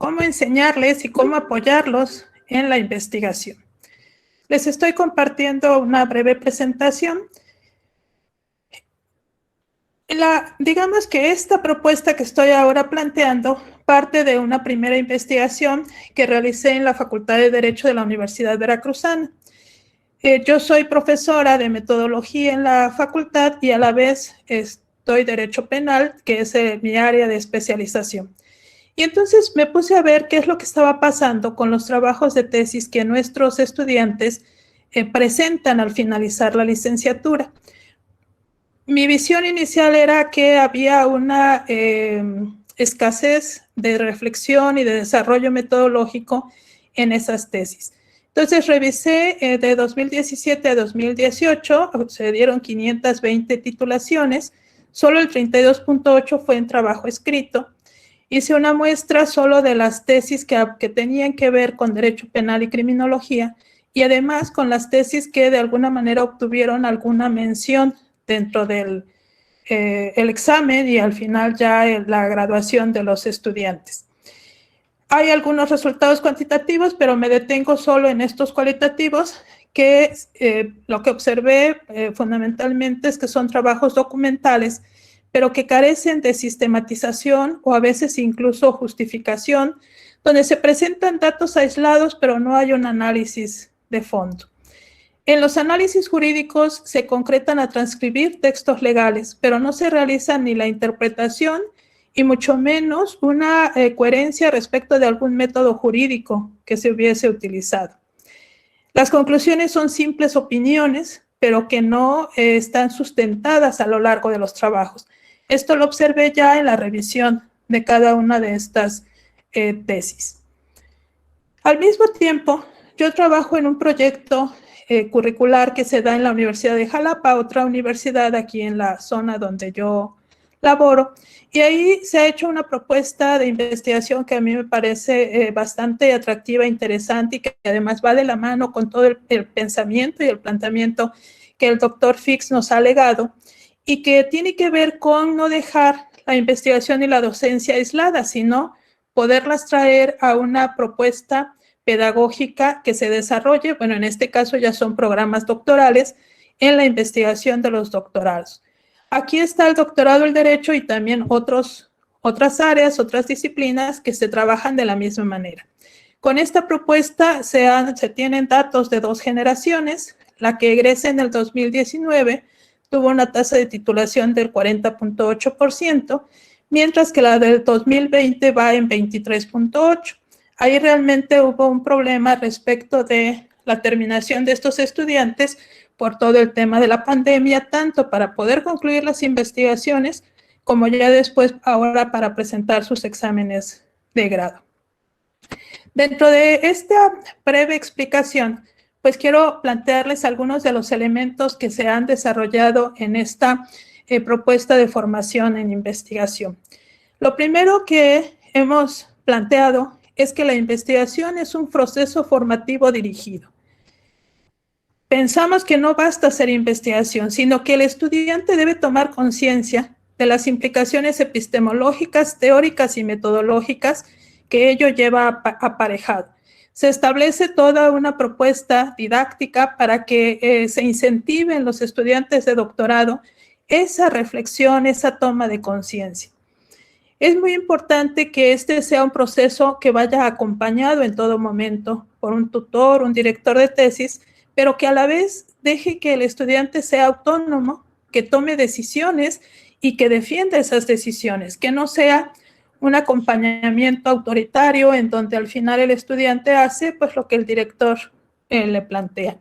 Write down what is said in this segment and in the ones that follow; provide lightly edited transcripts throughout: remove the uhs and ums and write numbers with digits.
cómo enseñarles y cómo apoyarlos en la investigación. Les estoy compartiendo una breve presentación. Digamos que esta propuesta que estoy ahora planteando parte de una primera investigación que realicé en la Facultad de Derecho de la Universidad Veracruzana. Yo soy profesora de metodología en la facultad y a la vez estoy Derecho Penal, que es mi área de especialización. Y entonces me puse a ver qué es lo que estaba pasando con los trabajos de tesis que nuestros estudiantes presentan al finalizar la licenciatura. Mi visión inicial era que había una escasez de reflexión y de desarrollo metodológico en esas tesis. Entonces revisé de 2017 a 2018, se dieron 520 titulaciones, solo el 32.8 fue en trabajo escrito. Hice una muestra solo de las tesis que tenían que ver con derecho penal y criminología y además con las tesis que de alguna manera obtuvieron alguna mención dentro del el examen y al final ya la graduación de los estudiantes. Hay algunos resultados cuantitativos, pero me detengo solo en estos cualitativos, que lo que observé fundamentalmente es que son trabajos documentales, pero que carecen de sistematización o a veces incluso justificación, donde se presentan datos aislados, pero no hay un análisis de fondo. En los análisis jurídicos se concretan a transcribir textos legales, pero no se realiza ni la interpretación y mucho menos una coherencia respecto de algún método jurídico que se hubiese utilizado. Las conclusiones son simples opiniones, pero que no están sustentadas a lo largo de los trabajos. Esto lo observé ya en la revisión de cada una de estas tesis. Al mismo tiempo, yo trabajo en un proyecto curricular que se da en la Universidad de Jalapa, otra universidad aquí en la zona donde yo laboro, y ahí se ha hecho una propuesta de investigación que a mí me parece bastante atractiva, interesante y que además va de la mano con todo el pensamiento y el planteamiento que el doctor Fix nos ha legado y que tiene que ver con no dejar la investigación y la docencia aisladas, sino poderlas traer a una propuesta pedagógica que se desarrolle, bueno, en este caso ya son programas doctorales en la investigación de los doctorados. Aquí está el doctorado del derecho y también otras áreas, otras disciplinas que se trabajan de la misma manera. Con esta propuesta se tienen datos de 2 generaciones. La que egresa en el 2019 tuvo una tasa de titulación del 40.8%, mientras que la del 2020 va en 23.8%. Ahí realmente hubo un problema respecto de la terminación de estos estudiantes por todo el tema de la pandemia, tanto para poder concluir las investigaciones como ya después ahora para presentar sus exámenes de grado. Dentro de esta breve explicación, pues quiero plantearles algunos de los elementos que se han desarrollado en esta propuesta de formación en investigación. Lo primero que hemos planteado es que la investigación es un proceso formativo dirigido. Pensamos que no basta hacer investigación, sino que el estudiante debe tomar conciencia de las implicaciones epistemológicas, teóricas y metodológicas que ello lleva aparejado. Se establece toda una propuesta didáctica para que se incentive en los estudiantes de doctorado esa reflexión, esa toma de conciencia. Es muy importante que este sea un proceso que vaya acompañado en todo momento por un tutor, un director de tesis, pero que a la vez deje que el estudiante sea autónomo, que tome decisiones y que defienda esas decisiones, que no sea un acompañamiento autoritario en donde al final el estudiante hace pues lo que el director le plantea.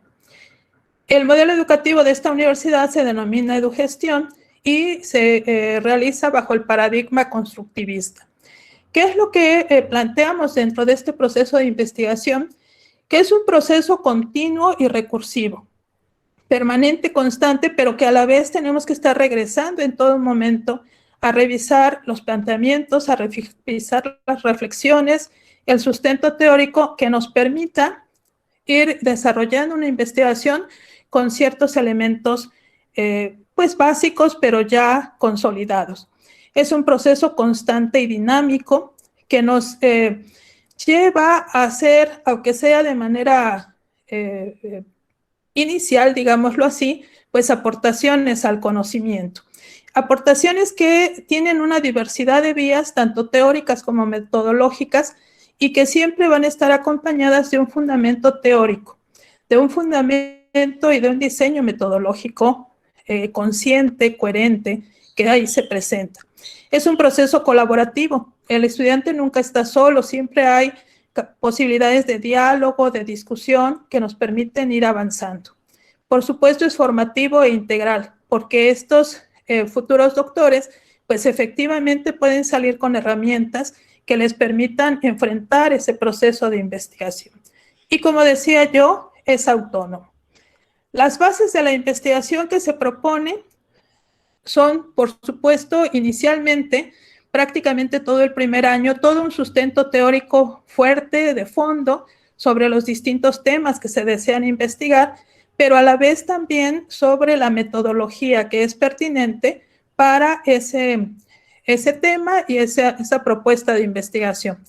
El modelo educativo de esta universidad se denomina EduGestión y se realiza bajo el paradigma constructivista. ¿Qué es lo que planteamos dentro de este proceso de investigación? Que es un proceso continuo y recursivo, permanente, constante, pero que a la vez tenemos que estar regresando en todo momento a revisar los planteamientos, a revisar las reflexiones, el sustento teórico que nos permita ir desarrollando una investigación con ciertos elementos pues básicos, pero ya consolidados. Es un proceso constante y dinámico que nos lleva a hacer, aunque sea de manera inicial, digámoslo así, pues aportaciones al conocimiento. Aportaciones que tienen una diversidad de vías, tanto teóricas como metodológicas, y que siempre van a estar acompañadas de un fundamento teórico, de un fundamento y de un diseño metodológico consciente, coherente, que ahí se presenta. Es un proceso colaborativo. El estudiante nunca está solo, siempre hay posibilidades de diálogo, de discusión que nos permiten ir avanzando. Por supuesto, es formativo e integral, porque estos futuros doctores, pues efectivamente pueden salir con herramientas que les permitan enfrentar ese proceso de investigación. Y como decía yo, es autónomo. Las bases de la investigación que se propone son, por supuesto, inicialmente, prácticamente todo el primer año, todo un sustento teórico fuerte de fondo sobre los distintos temas que se desean investigar, pero a la vez también sobre la metodología que es pertinente para ese tema y esa propuesta de investigación.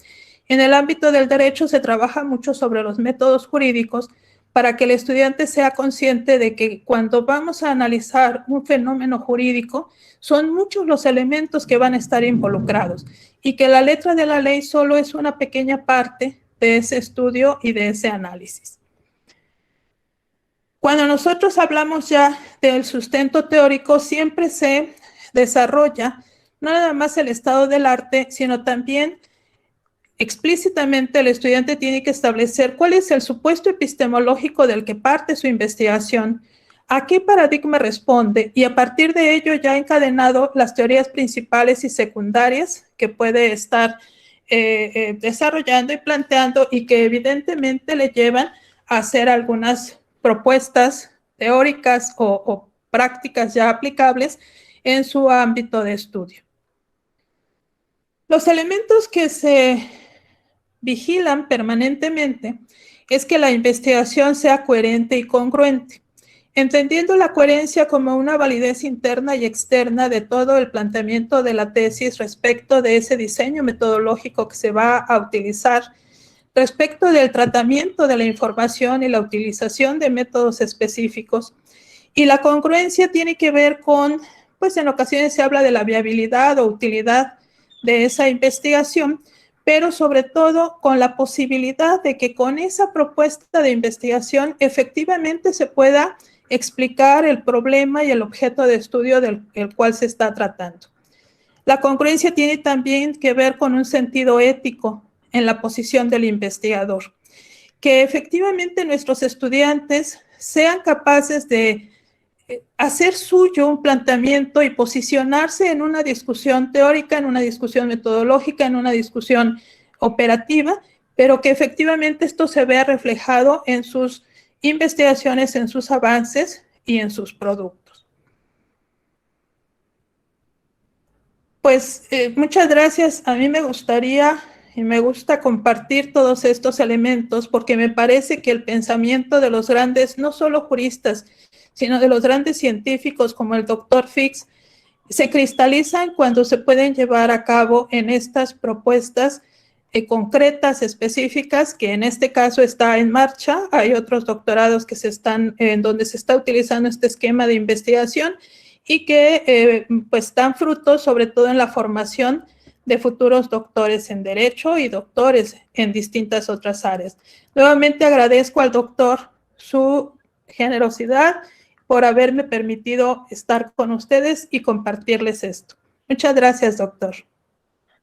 En el ámbito del derecho se trabaja mucho sobre los métodos jurídicos para que el estudiante sea consciente de que cuando vamos a analizar un fenómeno jurídico, son muchos los elementos que van a estar involucrados y que la letra de la ley solo es una pequeña parte de ese estudio y de ese análisis. Cuando nosotros hablamos ya del sustento teórico, siempre se desarrolla no nada más el estado del arte, sino también explícitamente el estudiante tiene que establecer cuál es el supuesto epistemológico del que parte su investigación, a qué paradigma responde y a partir de ello ya ha encadenado las teorías principales y secundarias que puede estar desarrollando y planteando y que evidentemente le llevan a hacer algunas propuestas teóricas o prácticas ya aplicables en su ámbito de estudio. Los elementos que se vigilan permanentemente es que la investigación sea coherente y congruente, entendiendo la coherencia como una validez interna y externa de todo el planteamiento de la tesis respecto de ese diseño metodológico que se va a utilizar, respecto del tratamiento de la información y la utilización de métodos específicos. Y la congruencia tiene que ver con, pues en ocasiones se habla de la viabilidad o utilidad de esa investigación, pero sobre todo con la posibilidad de que con esa propuesta de investigación efectivamente se pueda explicar el problema y el objeto de estudio del cual se está tratando. La congruencia tiene también que ver con un sentido ético en la posición del investigador, que efectivamente nuestros estudiantes sean capaces de hacer suyo un planteamiento y posicionarse en una discusión teórica, en una discusión metodológica, en una discusión operativa, pero que efectivamente esto se vea reflejado en sus investigaciones, en sus avances y en sus productos. Pues muchas gracias. A mí me gustaría y me gusta compartir todos estos elementos porque me parece que el pensamiento de los grandes, no solo juristas, sino de los grandes científicos como el doctor Fix, se cristalizan cuando se pueden llevar a cabo en estas propuestas concretas, específicas, que en este caso está en marcha. Hay otros doctorados que en donde se está utilizando este esquema de investigación y que pues dan frutos sobre todo en la formación de futuros doctores en Derecho y doctores en distintas otras áreas. Nuevamente agradezco al doctor su generosidad por haberme permitido estar con ustedes y compartirles esto. Muchas gracias, doctor.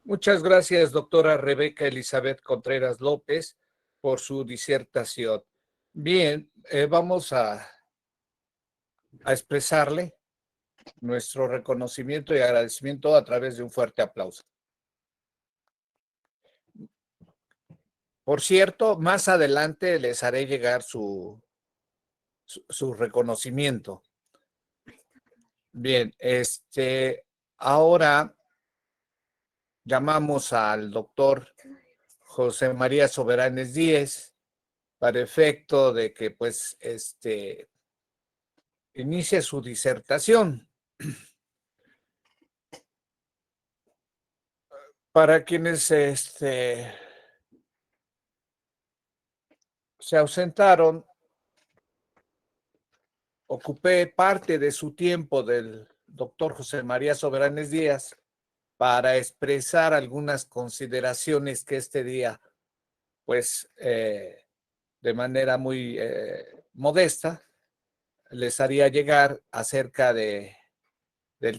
Muchas gracias, doctora Rebeca Elizabeth Contreras López, por su disertación. Bien, vamos a expresarle nuestro reconocimiento y agradecimiento a través de un fuerte aplauso. Por cierto, más adelante les haré llegar su reconocimiento. Bien, ahora llamamos al doctor José María Soberanes Díez para efecto de que pues inicie su disertación. Para quienes se ausentaron, ocupé parte de su tiempo del doctor José María Soberanes Díaz para expresar algunas consideraciones que este día, pues, de manera muy modesta, les haría llegar acerca del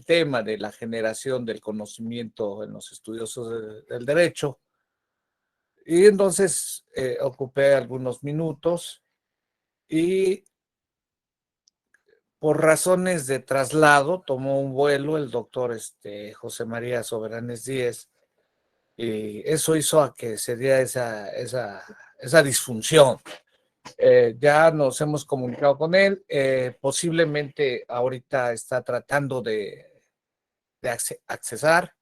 tema de la generación del conocimiento en los estudiosos del derecho. Y entonces ocupé algunos minutos y por razones de traslado tomó un vuelo el doctor José María Soberanes Díez, y eso hizo a que se diera esa disfunción. Ya nos hemos comunicado con él, posiblemente ahorita está tratando de accesar,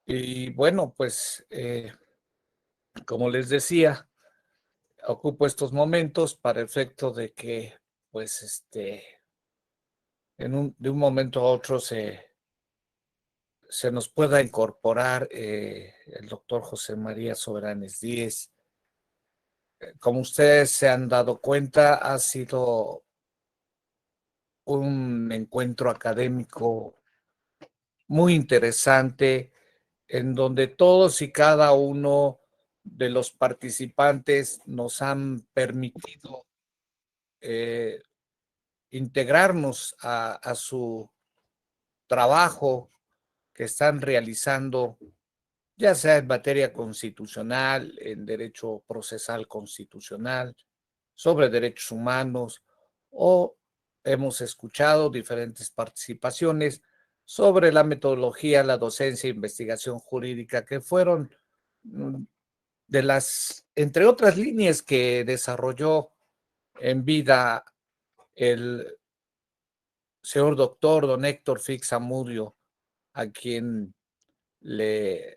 y bueno, pues como les decía, ocupo estos momentos para efecto de que pues de un momento a otro se nos pueda incorporar el doctor José María Soberanes Díez. Como ustedes se han dado cuenta, ha sido un encuentro académico muy interesante, en donde todos y cada uno de los participantes nos han permitido integrarnos a su trabajo que están realizando, ya sea en materia constitucional, en derecho procesal constitucional, sobre derechos humanos, o hemos escuchado diferentes participaciones sobre la metodología, la docencia e investigación jurídica, que fueron de las, entre otras líneas que desarrolló en vida el señor doctor don Héctor Fix Zamudio, a quien le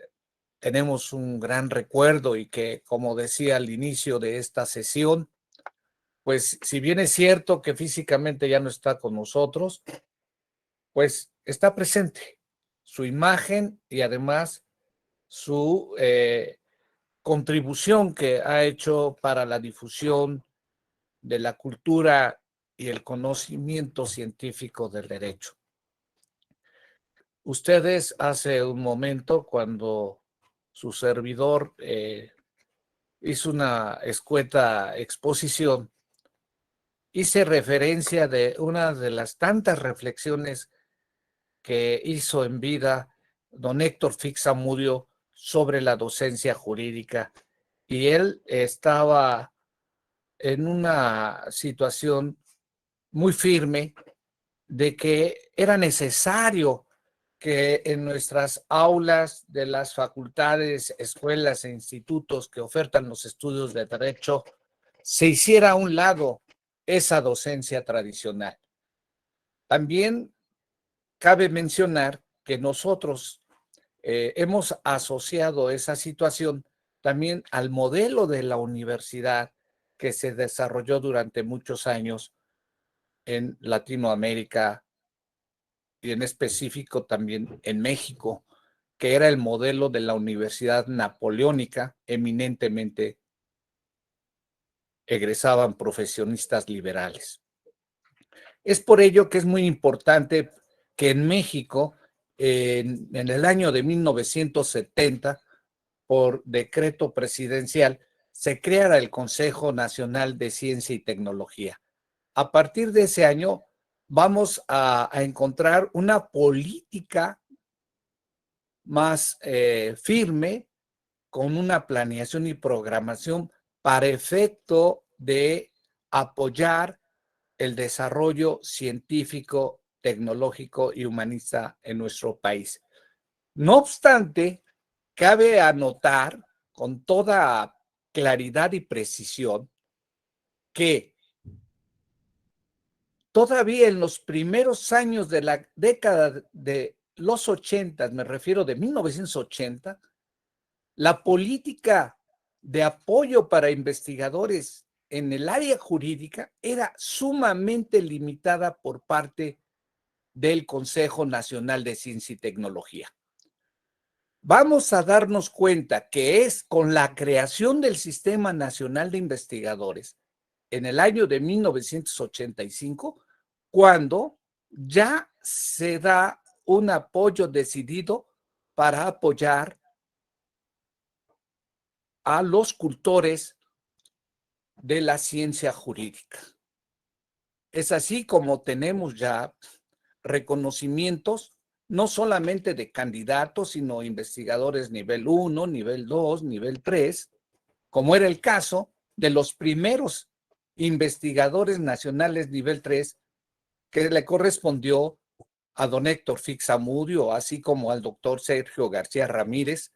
tenemos un gran recuerdo y que, como decía al inicio de esta sesión, pues si bien es cierto que físicamente ya no está con nosotros, pues está presente su imagen y además su contribución que ha hecho para la difusión de la cultura y el conocimiento científico del derecho. Ustedes hace un momento, cuando su servidor hizo una escueta exposición, hice referencia de una de las tantas reflexiones que hizo en vida don Héctor Fix Zamudio sobre la docencia jurídica, y él estaba en una situación muy firme de que era necesario que en nuestras aulas de las facultades, escuelas e institutos que ofertan los estudios de derecho se hiciera a un lado esa docencia tradicional. También cabe mencionar que nosotros hemos asociado esa situación también al modelo de la universidad que se desarrolló durante muchos años en Latinoamérica y en específico también en México, que era el modelo de la Universidad Napoleónica. Eminentemente egresaban profesionistas liberales. Es por ello que es muy importante que en México, en el año de 1970, por decreto presidencial, se creara el Consejo Nacional de Ciencia y Tecnología. A partir de ese año vamos a encontrar una política más firme, con una planeación y programación para efecto de apoyar el desarrollo científico, tecnológico y humanista en nuestro país. No obstante, cabe anotar con toda claridad y precisión que todavía en los primeros años de la década de los 80, me refiero de 1980, la política de apoyo para investigadores en el área jurídica era sumamente limitada por parte del Consejo Nacional de Ciencia y Tecnología. vamos a darnos cuenta que es con la creación del Sistema Nacional de Investigadores en el año de 1985 cuando ya se da un apoyo decidido para apoyar a los cultores de la ciencia jurídica. Es así como tenemos ya reconocimientos no solamente de candidatos, sino investigadores nivel 1, nivel 2, nivel 3, como era el caso de los primeros investigadores nacionales nivel 3 que le correspondió a don Héctor Fix-Amudio, así como al doctor Sergio García Ramírez,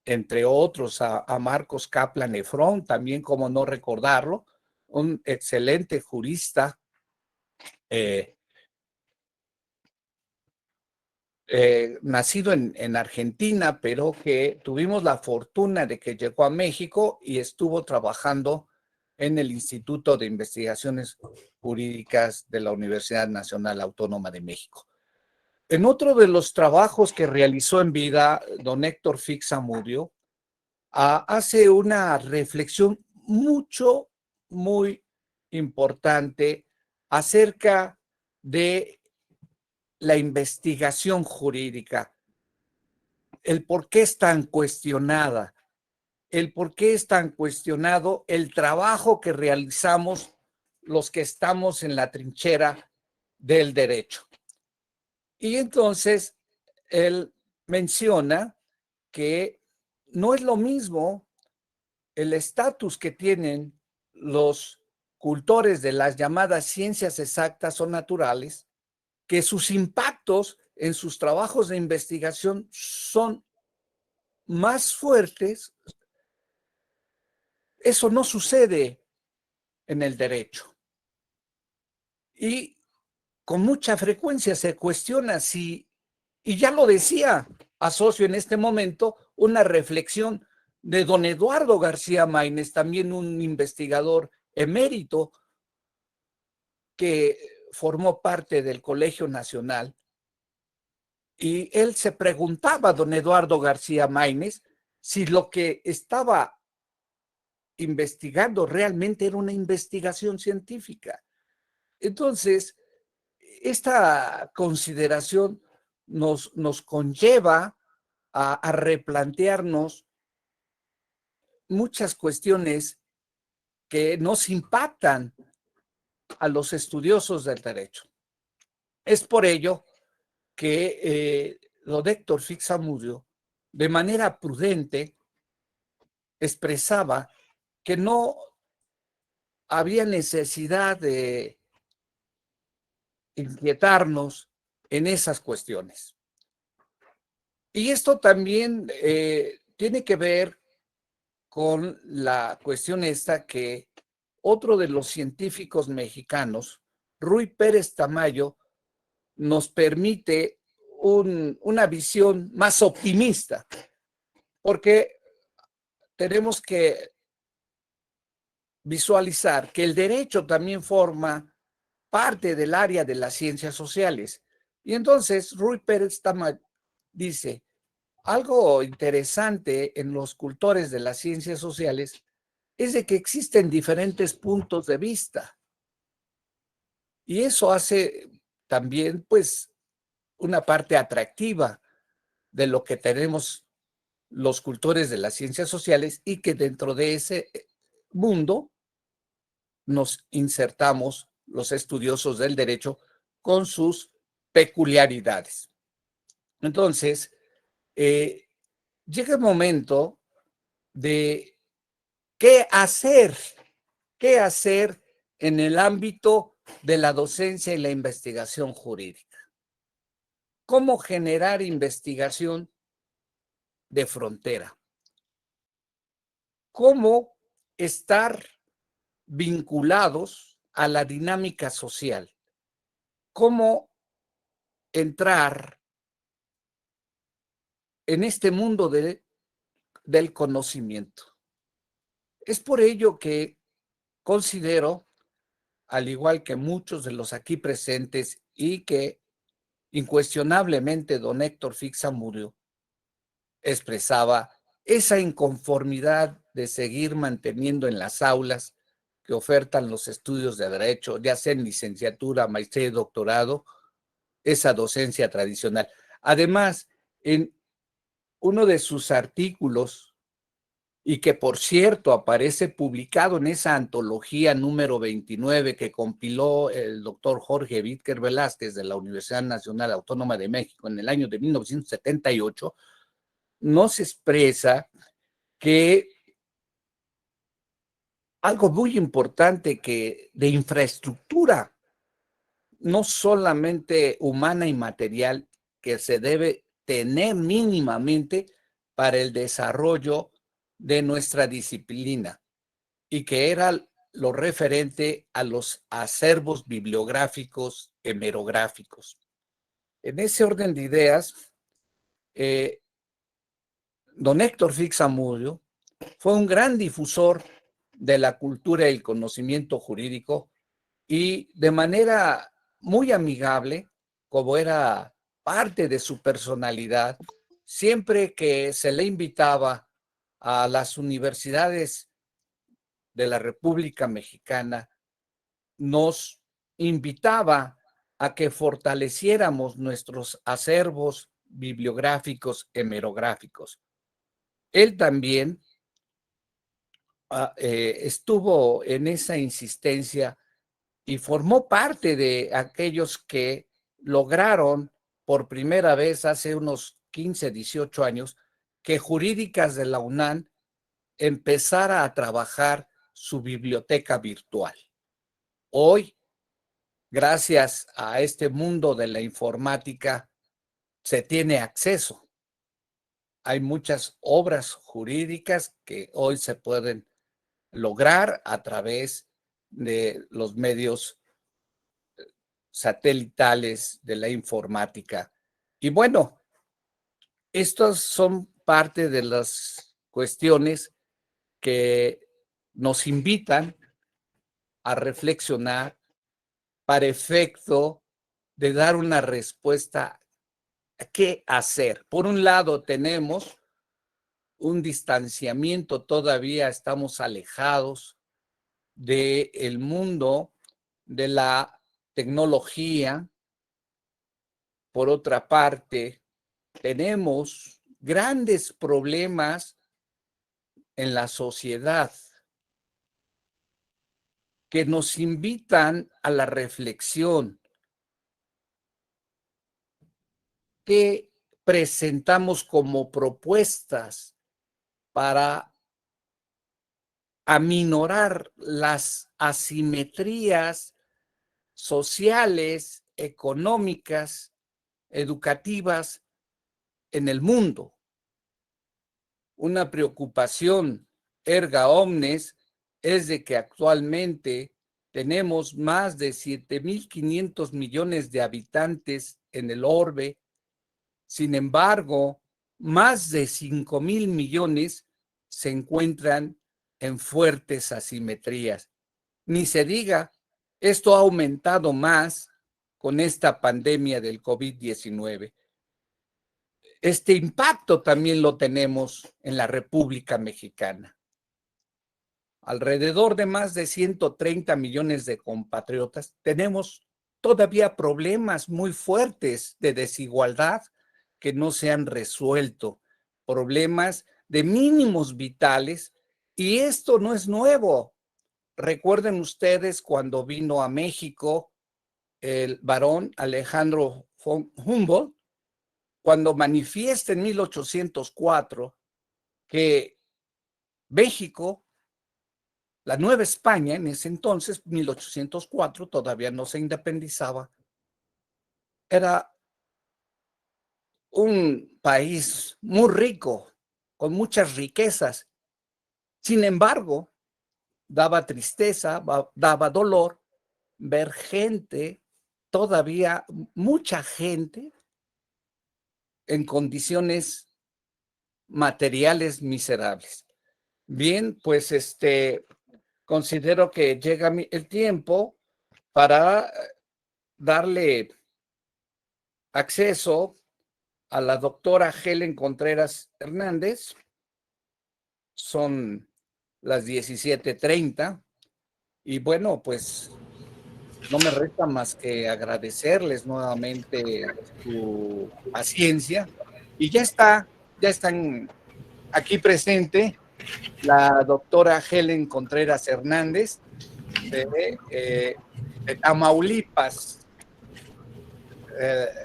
entre otros, a Marcos Kaplan Efron, también como no recordarlo, un excelente jurista, nacido en Argentina, pero que tuvimos la fortuna de que llegó a México y estuvo trabajando en el Instituto de Investigaciones Jurídicas de la Universidad Nacional Autónoma de México. En otro de los trabajos que realizó en vida, don Héctor Fix-Amudio hace una reflexión muy importante acerca de la investigación jurídica, el por qué es tan cuestionada, el por qué es tan cuestionado el trabajo que realizamos los que estamos en la trinchera del derecho. Y entonces él menciona que no es lo mismo el estatus que tienen los cultores de las llamadas ciencias exactas o naturales, que sus impactos en sus trabajos de investigación son más fuertes. Eso no sucede en el derecho. Y con mucha frecuencia se cuestiona si, y ya lo decía, asocio en este momento una reflexión de don Eduardo García Maínez, también un investigador emérito que formó parte del Colegio Nacional, y él se preguntaba, don Eduardo García Maínez, si lo que estaba investigando realmente era una investigación científica. Entonces, esta consideración nos conlleva a replantearnos muchas cuestiones que nos impactan a los estudiosos del derecho. Es por ello que don Héctor Fix-Amudio, de manera prudente, expresaba que no había necesidad de inquietarnos en esas cuestiones. Y esto también tiene que ver con la cuestión esta que otro de los científicos mexicanos, Ruy Pérez Tamayo, nos permite una visión más optimista, porque tenemos que visualizar que el derecho también forma parte del área de las ciencias sociales. Y entonces Ruy Pérez Tamayo dice, algo interesante en los cultores de las ciencias sociales es de que existen diferentes puntos de vista. Y eso hace también, pues, una parte atractiva de lo que tenemos los cultores de las ciencias sociales y que dentro de ese mundo nos insertamos los estudiosos del derecho con sus peculiaridades. Entonces, llega el momento de qué hacer en el ámbito de la docencia y la investigación jurídica. ¿Cómo generar investigación de frontera? ¿Cómo estar vinculados a la dinámica social? ¿Cómo entrar en este mundo del conocimiento? Es por ello que considero, al igual que muchos de los aquí presentes y que incuestionablemente don Héctor Fix-Amudio, expresaba esa inconformidad de seguir manteniendo en las aulas que ofertan los estudios de derecho, ya sea en licenciatura, maestría y doctorado, esa docencia tradicional. Además, en uno de sus artículos, y que por cierto aparece publicado en esa antología número 29 que compiló el doctor Jorge Vítquer Velázquez de la Universidad Nacional Autónoma de México en el año de 1978, nos expresa que algo muy importante que de infraestructura, no solamente humana y material, que se debe tener mínimamente para el desarrollo de nuestra disciplina, y que era lo referente a los acervos bibliográficos hemerográficos. En ese orden de ideas, don Héctor Fix Zamudio fue un gran difusor de la cultura y el conocimiento jurídico, y de manera muy amigable, como era parte de su personalidad, siempre que se le invitaba a las universidades de la República Mexicana, nos invitaba a que fortaleciéramos nuestros acervos bibliográficos hemerográficos. Él también estuvo en esa insistencia y formó parte de aquellos que lograron por primera vez hace unos 15, 18 años que Jurídicas de la UNAM empezara a trabajar su biblioteca virtual. Hoy, gracias a este mundo de la informática, se tiene acceso. Hay muchas obras jurídicas que hoy se pueden lograr a través de los medios satelitales de la informática. Y bueno, estos son parte de las cuestiones que nos invitan a reflexionar para efecto de dar una respuesta a qué hacer. Por un lado, tenemos un distanciamiento, todavía estamos alejados del mundo de la tecnología. Por otra parte, tenemos grandes problemas en la sociedad que nos invitan a la reflexión. ¿Qué presentamos como propuestas para aminorar las asimetrías sociales, económicas, educativas en el mundo? Una preocupación erga omnes es de que actualmente tenemos más de 7.500 millones de habitantes en el orbe. Sin embargo, más de 5.000 millones se encuentran en fuertes asimetrías. Ni se diga, esto ha aumentado más con esta pandemia del COVID-19. Este impacto también lo tenemos en la República Mexicana. Alrededor de más de 130 millones de compatriotas tenemos todavía problemas muy fuertes de desigualdad que no se han resuelto, problemas de mínimos vitales, y esto no es nuevo. Recuerden ustedes cuando vino a México el varón Alejandro von Humboldt, cuando manifiesta en 1804 que México, la Nueva España en ese entonces, 1804, todavía no se independizaba, era un país muy rico, con muchas riquezas. Sin embargo, daba tristeza, daba dolor ver gente, todavía mucha gente, en condiciones materiales miserables. Bien, pues considero que llega el tiempo para darle acceso a la doctora Helen Contreras Hernández. Son las 17:30 y bueno, pues no me resta más que agradecerles nuevamente su paciencia. Y ya están aquí presente la doctora Helen Contreras Hernández de Tamaulipas,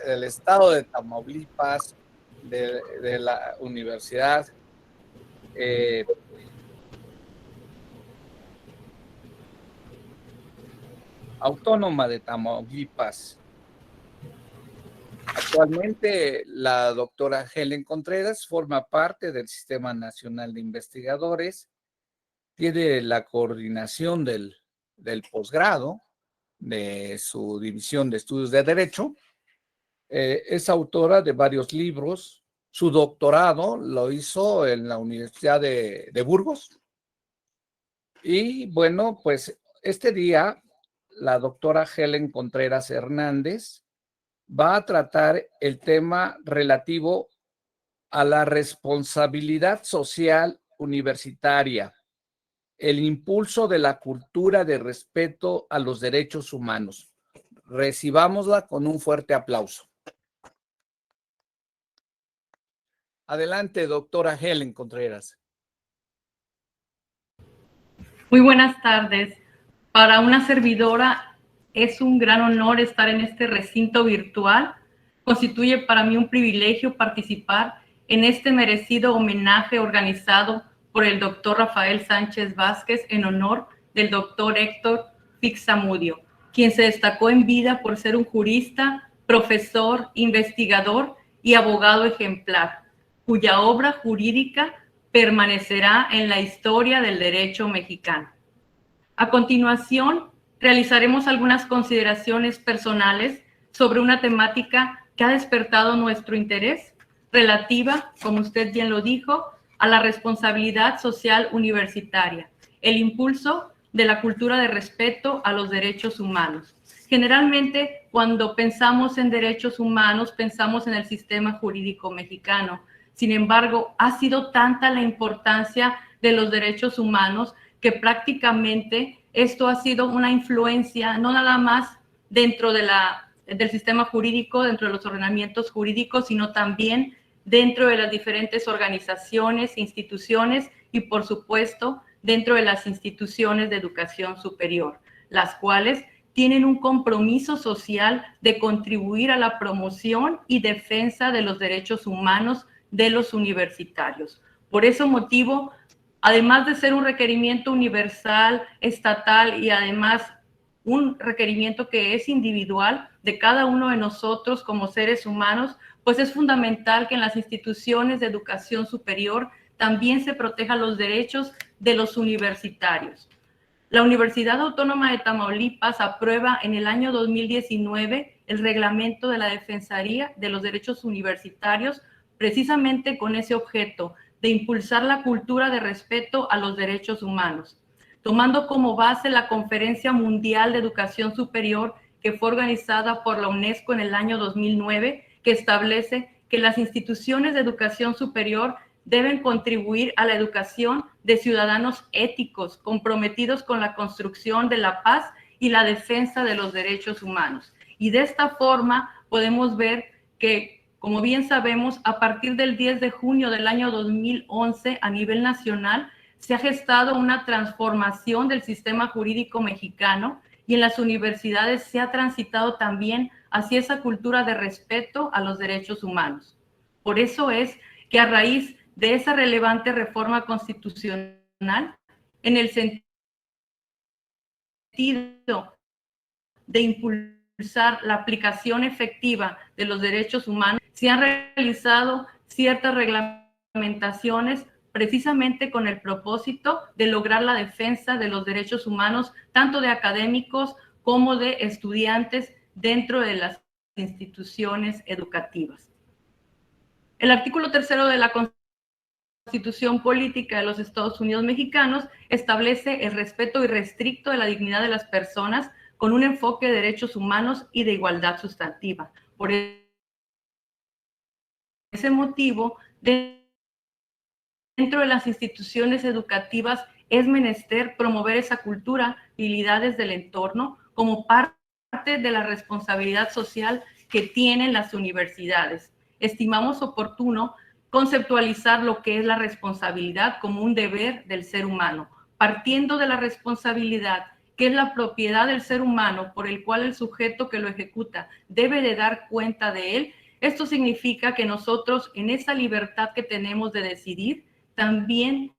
del estado de Tamaulipas, de la Universidad Autónoma de Tamaulipas. Actualmente, la doctora Helen Contreras forma parte del Sistema Nacional de Investigadores, tiene la coordinación del posgrado de su División de Estudios de Derecho, es autora de varios libros, su doctorado lo hizo en la Universidad de Burgos, y bueno, pues este día la doctora Helen Contreras Hernández va a tratar el tema relativo a la responsabilidad social universitaria, el impulso de la cultura de respeto a los derechos humanos. Recibámosla con un fuerte aplauso. Adelante, doctora Helen Contreras. Muy buenas tardes. Para una servidora es un gran honor estar en este recinto virtual. Constituye para mí un privilegio participar en este merecido homenaje organizado por el doctor Rafael Sánchez Vázquez en honor del doctor Héctor Pixamudio, quien se destacó en vida por ser un jurista, profesor, investigador y abogado ejemplar, cuya obra jurídica permanecerá en la historia del derecho mexicano. A continuación, realizaremos algunas consideraciones personales sobre una temática que ha despertado nuestro interés, relativa, como usted bien lo dijo, a la responsabilidad social universitaria, el impulso de la cultura de respeto a los derechos humanos. Generalmente, cuando pensamos en derechos humanos, pensamos en el sistema jurídico mexicano. Sin embargo, ha sido tanta la importancia de los derechos humanos que prácticamente esto ha sido una influencia, no nada más dentro del sistema jurídico, dentro de los ordenamientos jurídicos, sino también dentro de las diferentes organizaciones, instituciones y, por supuesto, dentro de las instituciones de educación superior, las cuales tienen un compromiso social de contribuir a la promoción y defensa de los derechos humanos de los universitarios. Por ese motivo, además de ser un requerimiento universal, estatal y además un requerimiento que es individual de cada uno de nosotros como seres humanos, pues es fundamental que en las instituciones de educación superior también se protejan los derechos de los universitarios. La Universidad Autónoma de Tamaulipas aprueba en el año 2019 el reglamento de la Defensoría de los Derechos Universitarios, precisamente con ese objeto de impulsar la cultura de respeto a los derechos humanos, tomando como base la Conferencia Mundial de Educación Superior que fue organizada por la UNESCO en el año 2009, que establece que las instituciones de educación superior deben contribuir a la educación de ciudadanos éticos, comprometidos con la construcción de la paz y la defensa de los derechos humanos. Y de esta forma podemos ver que, como bien sabemos, a partir del 10 de junio del año 2011, a nivel nacional, se ha gestado una transformación del sistema jurídico mexicano y en las universidades se ha transitado también hacia esa cultura de respeto a los derechos humanos. Por eso es que a raíz de esa relevante reforma constitucional, en el sentido de impulsar la aplicación efectiva de los derechos humanos, se han realizado ciertas reglamentaciones precisamente con el propósito de lograr la defensa de los derechos humanos, tanto de académicos como de estudiantes dentro de las instituciones educativas. El artículo 3 de la Constitución Política de los Estados Unidos Mexicanos establece el respeto irrestricto de la dignidad de las personas con un enfoque de derechos humanos y de igualdad sustantiva. Por ese motivo, dentro de las instituciones educativas es menester promover esa cultura y habilidades del entorno como parte de la responsabilidad social que tienen las universidades. Estimamos oportuno conceptualizar lo que es la responsabilidad como un deber del ser humano, partiendo de la responsabilidad que es la propiedad del ser humano por el cual el sujeto que lo ejecuta debe de dar cuenta de él. Esto significa que nosotros, en esa libertad que tenemos de decidir, también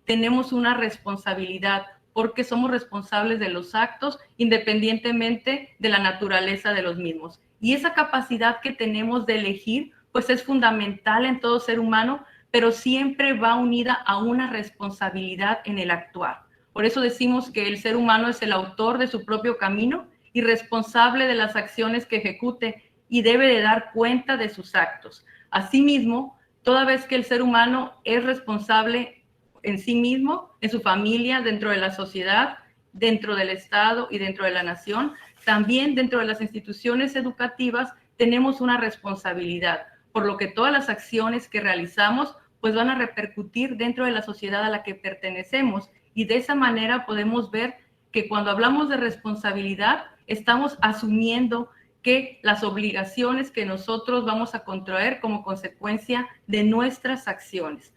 tenemos una responsabilidad, porque somos responsables de los actos independientemente de la naturaleza de los mismos. Y esa capacidad que tenemos de elegir, pues es fundamental en todo ser humano, pero siempre va unida a una responsabilidad en el actuar. Por eso decimos que el ser humano es el autor de su propio camino y responsable de las acciones que ejecute y debe de dar cuenta de sus actos. Asimismo, toda vez que el ser humano es responsable en sí mismo, en su familia, dentro de la sociedad, dentro del Estado y dentro de la nación, también dentro de las instituciones educativas tenemos una responsabilidad, por lo que todas las acciones que realizamos pues van a repercutir dentro de la sociedad a la que pertenecemos, y de esa manera podemos ver que cuando hablamos de responsabilidad estamos asumiendo que las obligaciones que nosotros vamos a contraer como consecuencia de nuestras acciones.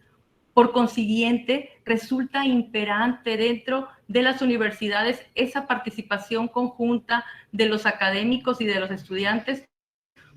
Por consiguiente, resulta imperante dentro de las universidades esa participación conjunta de los académicos y de los estudiantes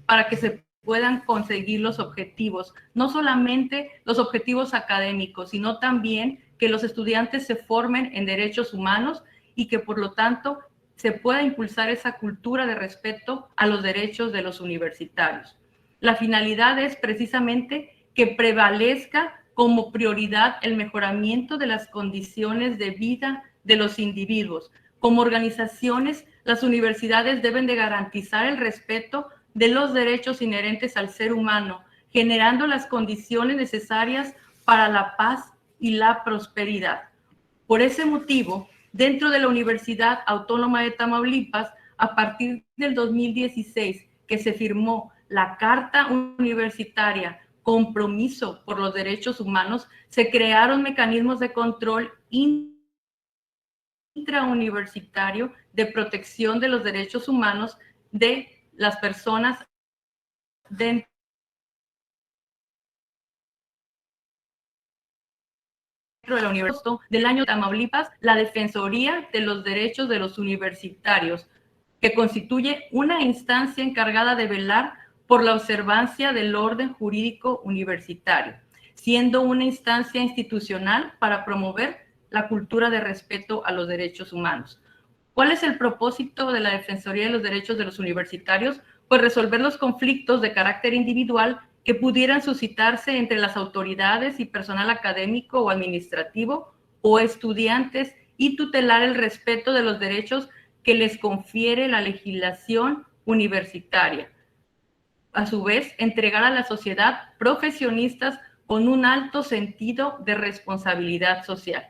para que se puedan conseguir los objetivos, no solamente los objetivos académicos, sino también que los estudiantes se formen en derechos humanos y que por lo tanto se pueda impulsar esa cultura de respeto a los derechos de los universitarios. La finalidad es precisamente que prevalezca como prioridad el mejoramiento de las condiciones de vida de los individuos. Como organizaciones, las universidades deben de garantizar el respeto de los derechos inherentes al ser humano, generando las condiciones necesarias para la paz y la prosperidad. Por ese motivo, dentro de la Universidad Autónoma de Tamaulipas, a partir del 2016, que se firmó la Carta Universitaria Compromiso por los Derechos Humanos, se crearon mecanismos de control intrauniversitario de protección de los derechos humanos de las personas dentro de la universidad. Del año de Tamaulipas, la Defensoría de los Derechos de los Universitarios, que constituye una instancia encargada de velar por la observancia del orden jurídico universitario, siendo una instancia institucional para promover la cultura de respeto a los derechos humanos. ¿Cuál es el propósito de la Defensoría de los Derechos de los Universitarios? Pues resolver los conflictos de carácter individual que pudieran suscitarse entre las autoridades y personal académico o administrativo o estudiantes y tutelar el respeto de los derechos que les confiere la legislación universitaria. A su vez, entregar a la sociedad profesionistas con un alto sentido de responsabilidad social.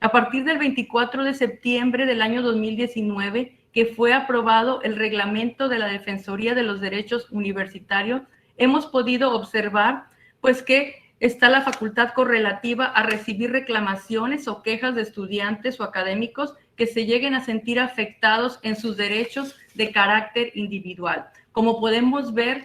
A partir del 24 de septiembre del año 2019, que fue aprobado el reglamento de la Defensoría de los Derechos Universitarios, hemos podido observar pues que está la facultad correlativa a recibir reclamaciones o quejas de estudiantes o académicos que se lleguen a sentir afectados en sus derechos de carácter individual. Como podemos ver,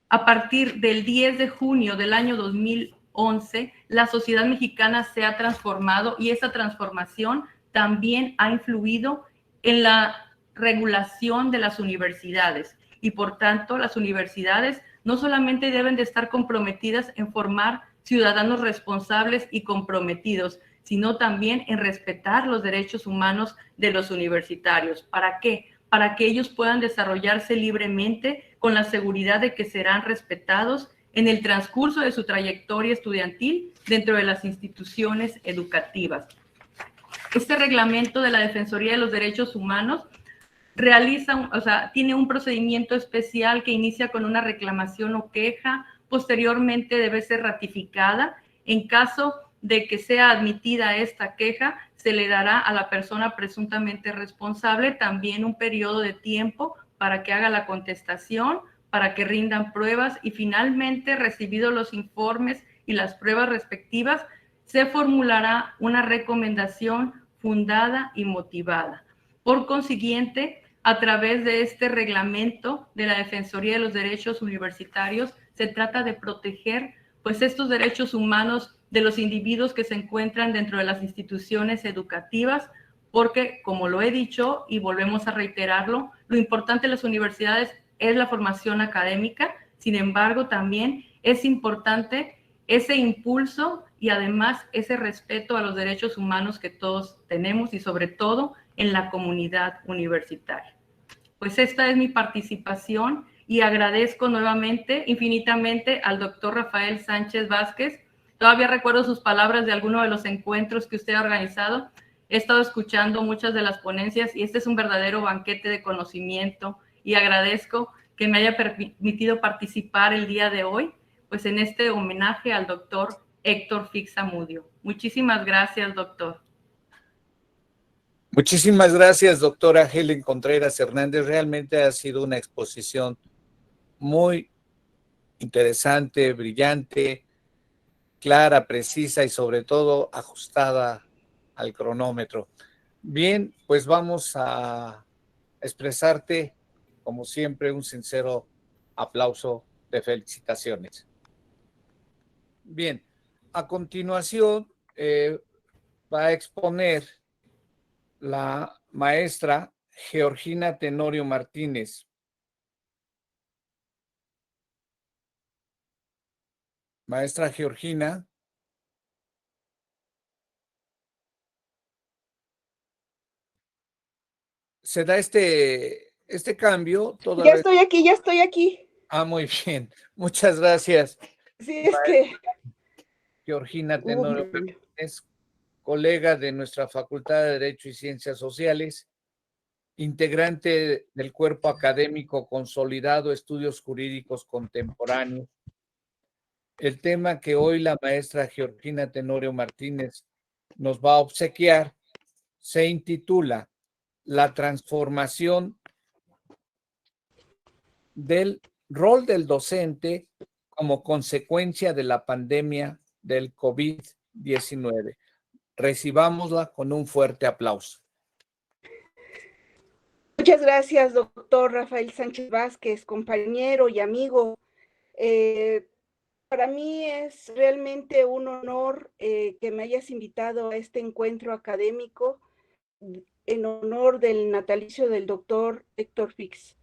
a partir del 10 de junio del año 2011, la sociedad mexicana se ha transformado y esa transformación también ha influido en la regulación de las universidades. Y por tanto, las universidades no solamente deben de estar comprometidas en formar ciudadanos responsables y comprometidos, sino también en respetar los derechos humanos de los universitarios. ¿Para qué? Para que ellos puedan desarrollarse libremente con la seguridad de que serán respetados en el transcurso de su trayectoria estudiantil dentro de las instituciones educativas. Este reglamento de la Defensoría de los Derechos Humanos tiene un procedimiento especial que inicia con una reclamación o queja, posteriormente debe ser ratificada. En caso de que sea admitida esta queja, se le dará a la persona presuntamente responsable también un periodo de tiempo para que haga la contestación, para que rindan pruebas y finalmente, recibidos los informes y las pruebas respectivas, se formulará una recomendación fundada y motivada. Por consiguiente, a través de este reglamento de la Defensoría de los Derechos Universitarios, se trata de proteger pues estos derechos humanos de los individuos que se encuentran dentro de las instituciones educativas, porque, como lo he dicho y volvemos a reiterarlo, lo importante de las universidades es la formación académica. Sin embargo, también es importante ese impulso y además ese respeto a los derechos humanos que todos tenemos y sobre todo en la comunidad universitaria. Pues esta es mi participación y agradezco nuevamente, infinitamente, al doctor Rafael Sánchez Vázquez. Todavía recuerdo sus palabras de alguno de los encuentros que usted ha organizado. He estado escuchando muchas de las ponencias y este es un verdadero banquete de conocimiento y agradezco que me haya permitido participar el día de hoy, pues en este homenaje al doctor Héctor Fix Zamudio. Muchísimas gracias, doctor. Muchísimas gracias, doctora Helen Contreras Hernández. Realmente ha sido una exposición muy interesante, brillante, clara, precisa y sobre todo ajustada al cronómetro. Bien, pues vamos a expresarte, como siempre, un sincero aplauso de felicitaciones. Bien, a continuación va a exponer la maestra Georgina Tenorio Martínez. Maestra Georgina. Se da este cambio. Ya estoy aquí, ya estoy aquí. Ah, muy bien. Muchas gracias. Sí, es que... Georgina Tenorio Martínez, colega de nuestra Facultad de Derecho y Ciencias Sociales, integrante del cuerpo académico consolidado Estudios Jurídicos Contemporáneos. El tema que hoy la maestra Georgina Tenorio Martínez nos va a obsequiar se intitula La transformación del rol del docente como consecuencia de la pandemia del COVID-19. Recibámosla con un fuerte aplauso. Muchas gracias, doctor Rafael Sánchez Vázquez, compañero y amigo. Para mí es realmente un honor que me hayas invitado a este encuentro académico en honor del natalicio del doctor Héctor Fix.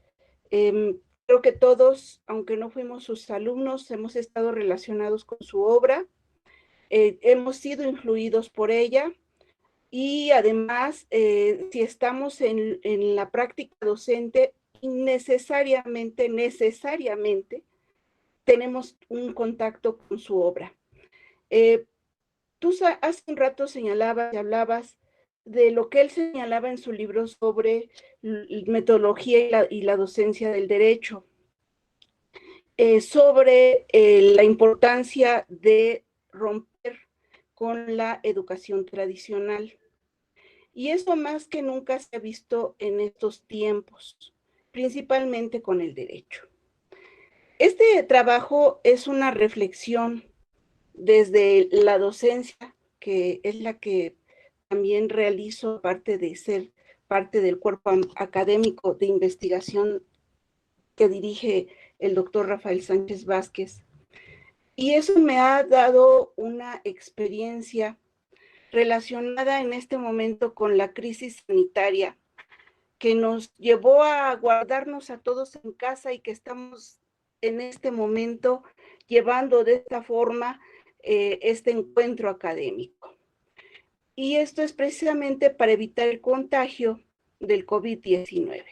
Creo que todos, aunque no fuimos sus alumnos, hemos estado relacionados con su obra, hemos sido influidos por ella y además, si estamos en la práctica docente, necesariamente tenemos un contacto con su obra. Tú hace un rato señalabas y hablabas de lo que él señalaba en su libro sobre metodología y la docencia del derecho, sobre la importancia de romper con la educación tradicional. Y eso más que nunca se ha visto en estos tiempos, principalmente con el derecho. Este trabajo es una reflexión desde la docencia, que es la que también realizo, aparte de ser parte del cuerpo académico de investigación que dirige el doctor Rafael Sánchez Vázquez. Y eso me ha dado una experiencia relacionada en este momento con la crisis sanitaria que nos llevó a guardarnos a todos en casa y que estamos en este momento llevando de esta forma este encuentro académico. Y esto es precisamente para evitar el contagio del COVID-19.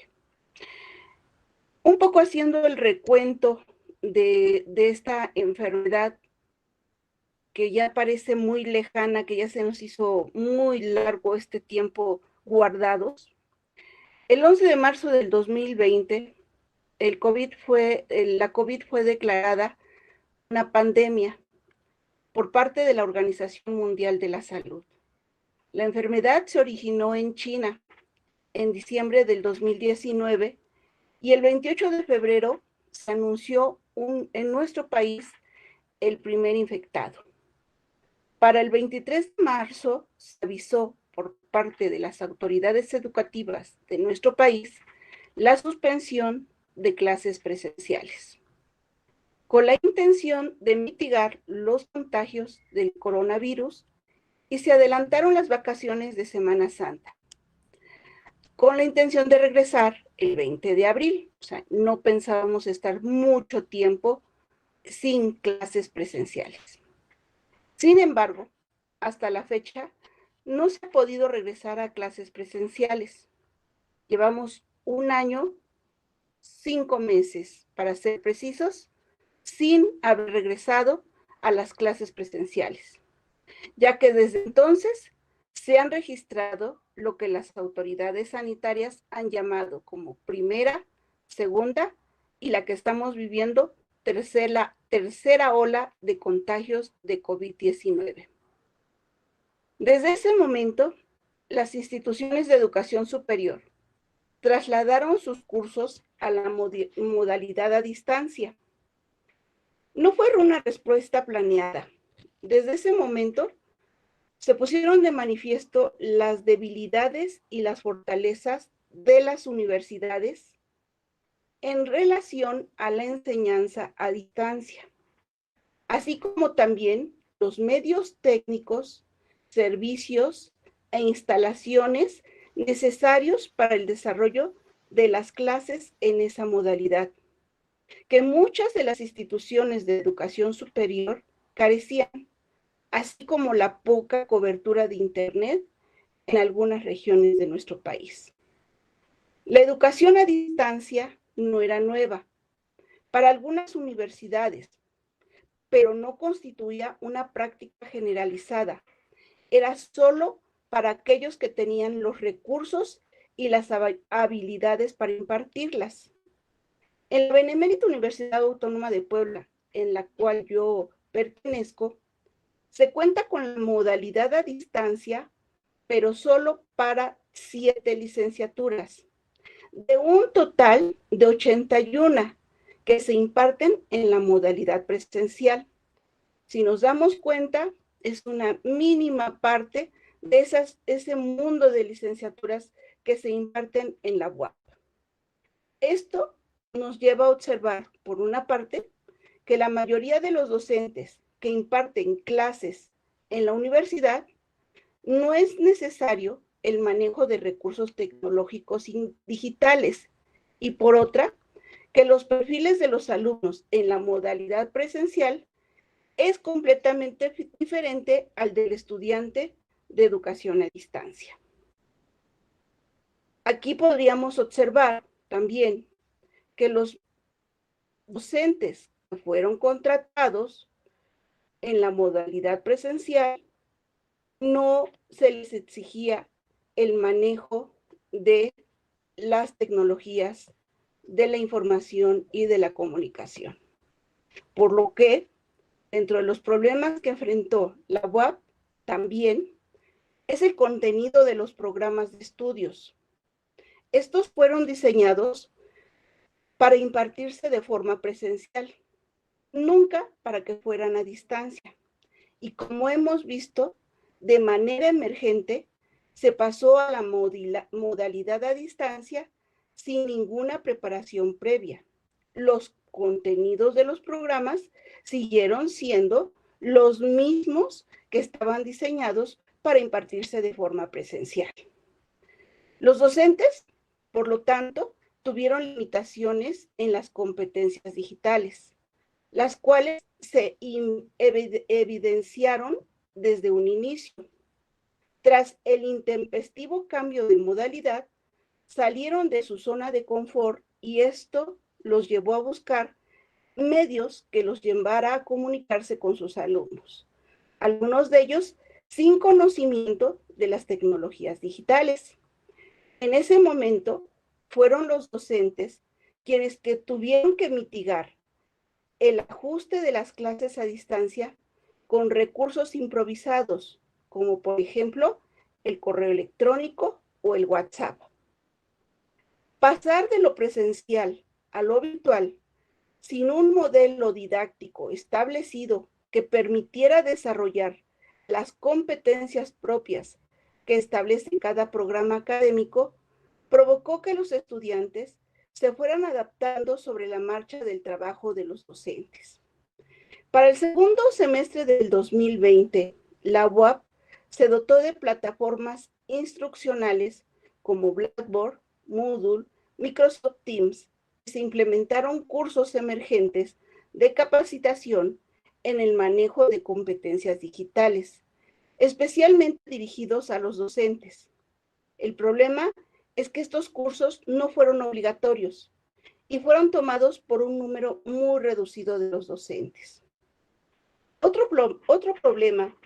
Un poco haciendo el recuento de esta enfermedad que ya parece muy lejana, que ya se nos hizo muy largo este tiempo guardados. El 11 de marzo del 2020, la COVID fue declarada una pandemia por parte de la Organización Mundial de la Salud. La enfermedad se originó en China en diciembre del 2019 y el 28 de febrero se anunció en nuestro país el primer infectado. Para el 23 de marzo se avisó por parte de las autoridades educativas de nuestro país la suspensión de clases presenciales, con la intención de mitigar los contagios del coronavirus, y se adelantaron las vacaciones de Semana Santa, con la intención de regresar el 20 de abril. O sea, no pensábamos estar mucho tiempo sin clases presenciales. Sin embargo, hasta la fecha, no se ha podido regresar a clases presenciales. Llevamos 1 año, 5 meses, para ser precisos, sin haber regresado a las clases presenciales, ya que desde entonces se han registrado lo que las autoridades sanitarias han llamado como primera, segunda y la que estamos viviendo, tercera ola de contagios de COVID-19. Desde ese momento, las instituciones de educación superior trasladaron sus cursos a la modalidad a distancia. No fue una respuesta planeada. Desde ese momento, se pusieron de manifiesto las debilidades y las fortalezas de las universidades en relación a la enseñanza a distancia, así como también los medios técnicos, servicios e instalaciones necesarios para el desarrollo de las clases en esa modalidad, que muchas de las instituciones de educación superior carecían, así como la poca cobertura de Internet en algunas regiones de nuestro país. La educación a distancia no era nueva para algunas universidades, pero no constituía una práctica generalizada. Era solo para aquellos que tenían los recursos y las habilidades para impartirlas. En la Benemérita Universidad Autónoma de Puebla, en la cual yo pertenezco, se cuenta con la modalidad a distancia, pero solo para 7 licenciaturas, de un total de 81 que se imparten en la modalidad presencial. Si nos damos cuenta, es una mínima parte de ese mundo de licenciaturas que se imparten en la UAP. Esto nos lleva a observar, por una parte, que la mayoría de los docentes que imparten clases en la universidad no es necesario el manejo de recursos tecnológicos digitales, y por otra, que los perfiles de los alumnos en la modalidad presencial es completamente diferente al del estudiante de educación a distancia. Aquí podríamos observar también que los docentes que fueron contratados en la modalidad presencial no se les exigía el manejo de las tecnologías de la información y de la comunicación. Por lo que, dentro de los problemas que enfrentó la UAP, también es el contenido de los programas de estudios. Estos fueron diseñados para impartirse de forma presencial, nunca para que fueran a distancia. Y como hemos visto, de manera emergente, se pasó a la modalidad a distancia sin ninguna preparación previa. Los contenidos de los programas siguieron siendo los mismos que estaban diseñados para impartirse de forma presencial. Los docentes, por lo tanto, tuvieron limitaciones en las competencias digitales, las cuales se evidenciaron desde un inicio. Tras el intempestivo cambio de modalidad, salieron de su zona de confort, y esto los llevó a buscar medios que los llevara a comunicarse con sus alumnos, algunos de ellos sin conocimiento de las tecnologías digitales. En ese momento fueron los docentes quienes tuvieron que mitigar el ajuste de las clases a distancia con recursos improvisados, como por ejemplo el correo electrónico o el WhatsApp. Pasar de lo presencial a lo virtual Sin un modelo didáctico establecido que permitiera desarrollar las competencias propias que establece cada programa académico, provocó que los estudiantes se fueran adaptando sobre la marcha del trabajo de los docentes. Para el segundo semestre del 2020, la UAP se dotó de plataformas instruccionales como Blackboard, Moodle, Microsoft Teams, y se implementaron cursos emergentes de capacitación en el manejo de competencias digitales, especialmente dirigidos a los docentes. El problema es que estos cursos no fueron obligatorios y fueron tomados por un número muy reducido de los docentes. Otro problema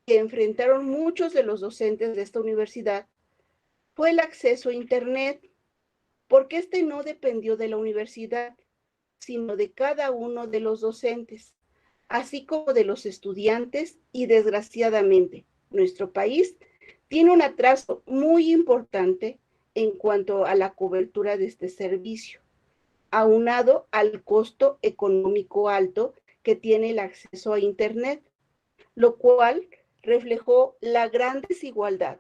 que enfrentaron muchos de los docentes de esta universidad fue el acceso a Internet, porque este no dependió de la universidad, sino de cada uno de los docentes, así como de los estudiantes, y desgraciadamente, nuestro país tiene un atraso muy importante en cuanto a la cobertura de este servicio, aunado al costo económico alto que tiene el acceso a Internet, lo cual reflejó la gran desigualdad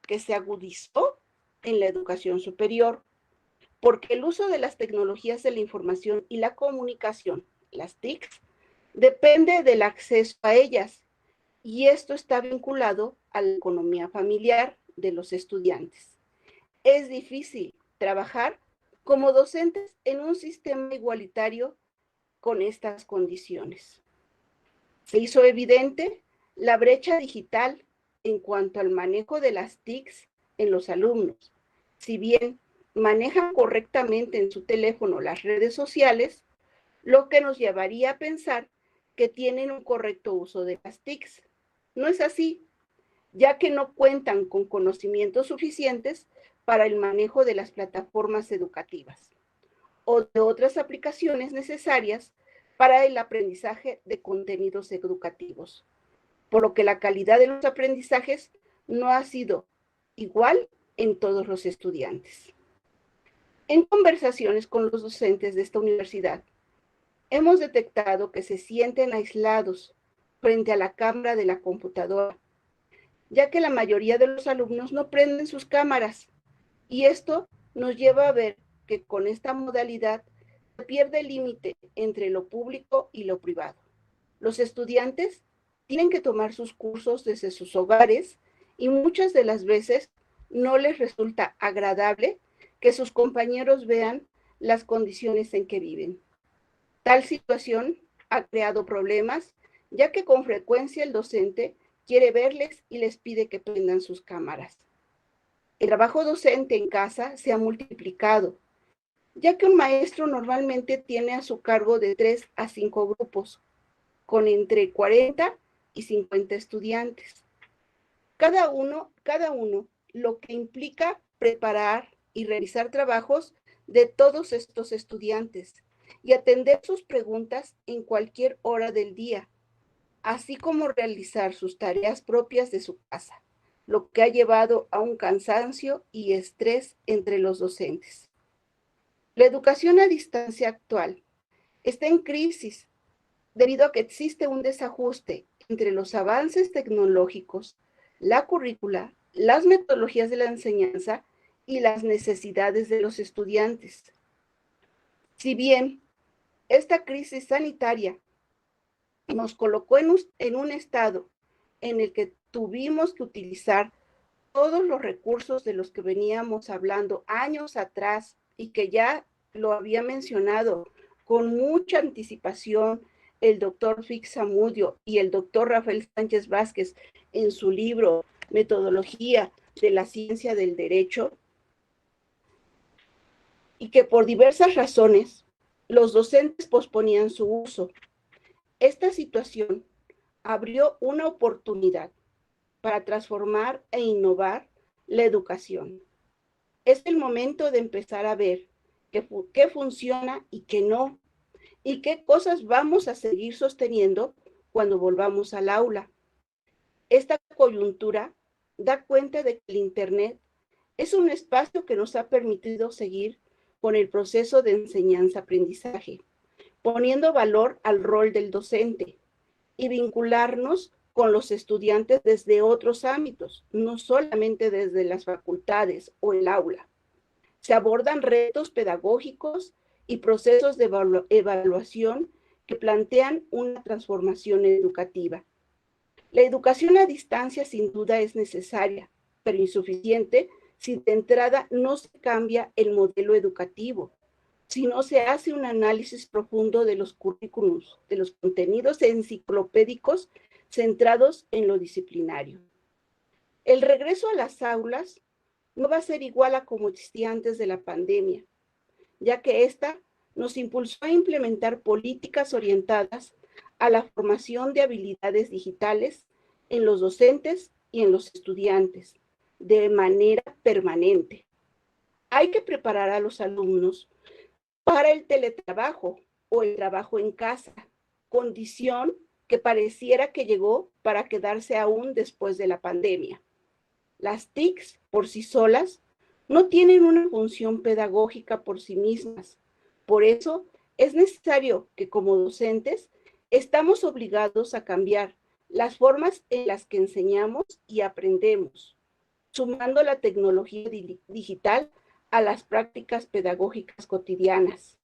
que se agudizó en la educación superior, porque el uso de las tecnologías de la información y la comunicación, las TICs, depende del acceso a ellas, y esto está vinculado a la economía familiar de los estudiantes. Es difícil trabajar como docentes en un sistema igualitario con estas condiciones. Se hizo evidente la brecha digital en cuanto al manejo de las TICs en los alumnos. Si bien manejan correctamente en su teléfono las redes sociales, lo que nos llevaría a pensar que tienen un correcto uso de las TICs. No es así, ya que no cuentan con conocimientos suficientes para el manejo de las plataformas educativas o de otras aplicaciones necesarias para el aprendizaje de contenidos educativos, por lo que la calidad de los aprendizajes no ha sido igual en todos los estudiantes. En conversaciones con los docentes de esta universidad, hemos detectado que se sienten aislados frente a la cámara de la computadora, ya que la mayoría de los alumnos no prenden sus cámaras, y esto nos lleva a ver que con esta modalidad se pierde el límite entre lo público y lo privado. Los estudiantes tienen que tomar sus cursos desde sus hogares y muchas de las veces no les resulta agradable que sus compañeros vean las condiciones en que viven. Tal situación ha creado problemas, ya que con frecuencia el docente quiere verles y les pide que prendan sus cámaras. El trabajo docente en casa se ha multiplicado, ya que un maestro normalmente tiene a su cargo de 3 a 5 grupos, con entre 40 y 50 estudiantes. Cada uno, lo que implica preparar y realizar trabajos de todos estos estudiantes y atender sus preguntas en cualquier hora del día, así como realizar sus tareas propias de su casa, lo que ha llevado a un cansancio y estrés entre los docentes. La educación a distancia actual está en crisis debido a que existe un desajuste entre los avances tecnológicos, la currícula, las metodologías de la enseñanza y las necesidades de los estudiantes. Si bien esta crisis sanitaria nos colocó en un estado en el que tuvimos que utilizar todos los recursos de los que veníamos hablando años atrás y que ya lo había mencionado con mucha anticipación el doctor Fix Zamudio y el doctor Rafael Sánchez Vázquez en su libro Metodología de la Ciencia del Derecho, y que por diversas razones los docentes posponían su uso. Esta situación abrió una oportunidad para transformar e innovar la educación. Es el momento de empezar a ver qué funciona y qué no, y qué cosas vamos a seguir sosteniendo cuando volvamos al aula. Esta coyuntura da cuenta de que el Internet es un espacio que nos ha permitido seguir con el proceso de enseñanza-aprendizaje, poniendo valor al rol del docente y vincularnos con los estudiantes desde otros ámbitos, no solamente desde las facultades o el aula. Se abordan retos pedagógicos y procesos de evaluación que plantean una transformación educativa. La educación a distancia sin duda es necesaria, pero insuficiente si de entrada no se cambia el modelo educativo, si no se hace un análisis profundo de los currículums, de los contenidos enciclopédicos centrados en lo disciplinario. El regreso a las aulas no va a ser igual a como existía antes de la pandemia, ya que esta nos impulsó a implementar políticas orientadas a la formación de habilidades digitales en los docentes y en los estudiantes de manera permanente. Hay que preparar a los alumnos para el teletrabajo o el trabajo en casa, condición que pareciera que llegó para quedarse aún después de la pandemia. Las TICs por sí solas no tienen una función pedagógica por sí mismas. Por eso es necesario que como docentes estamos obligados a cambiar las formas en las que enseñamos y aprendemos, sumando la tecnología digital a las prácticas pedagógicas cotidianas.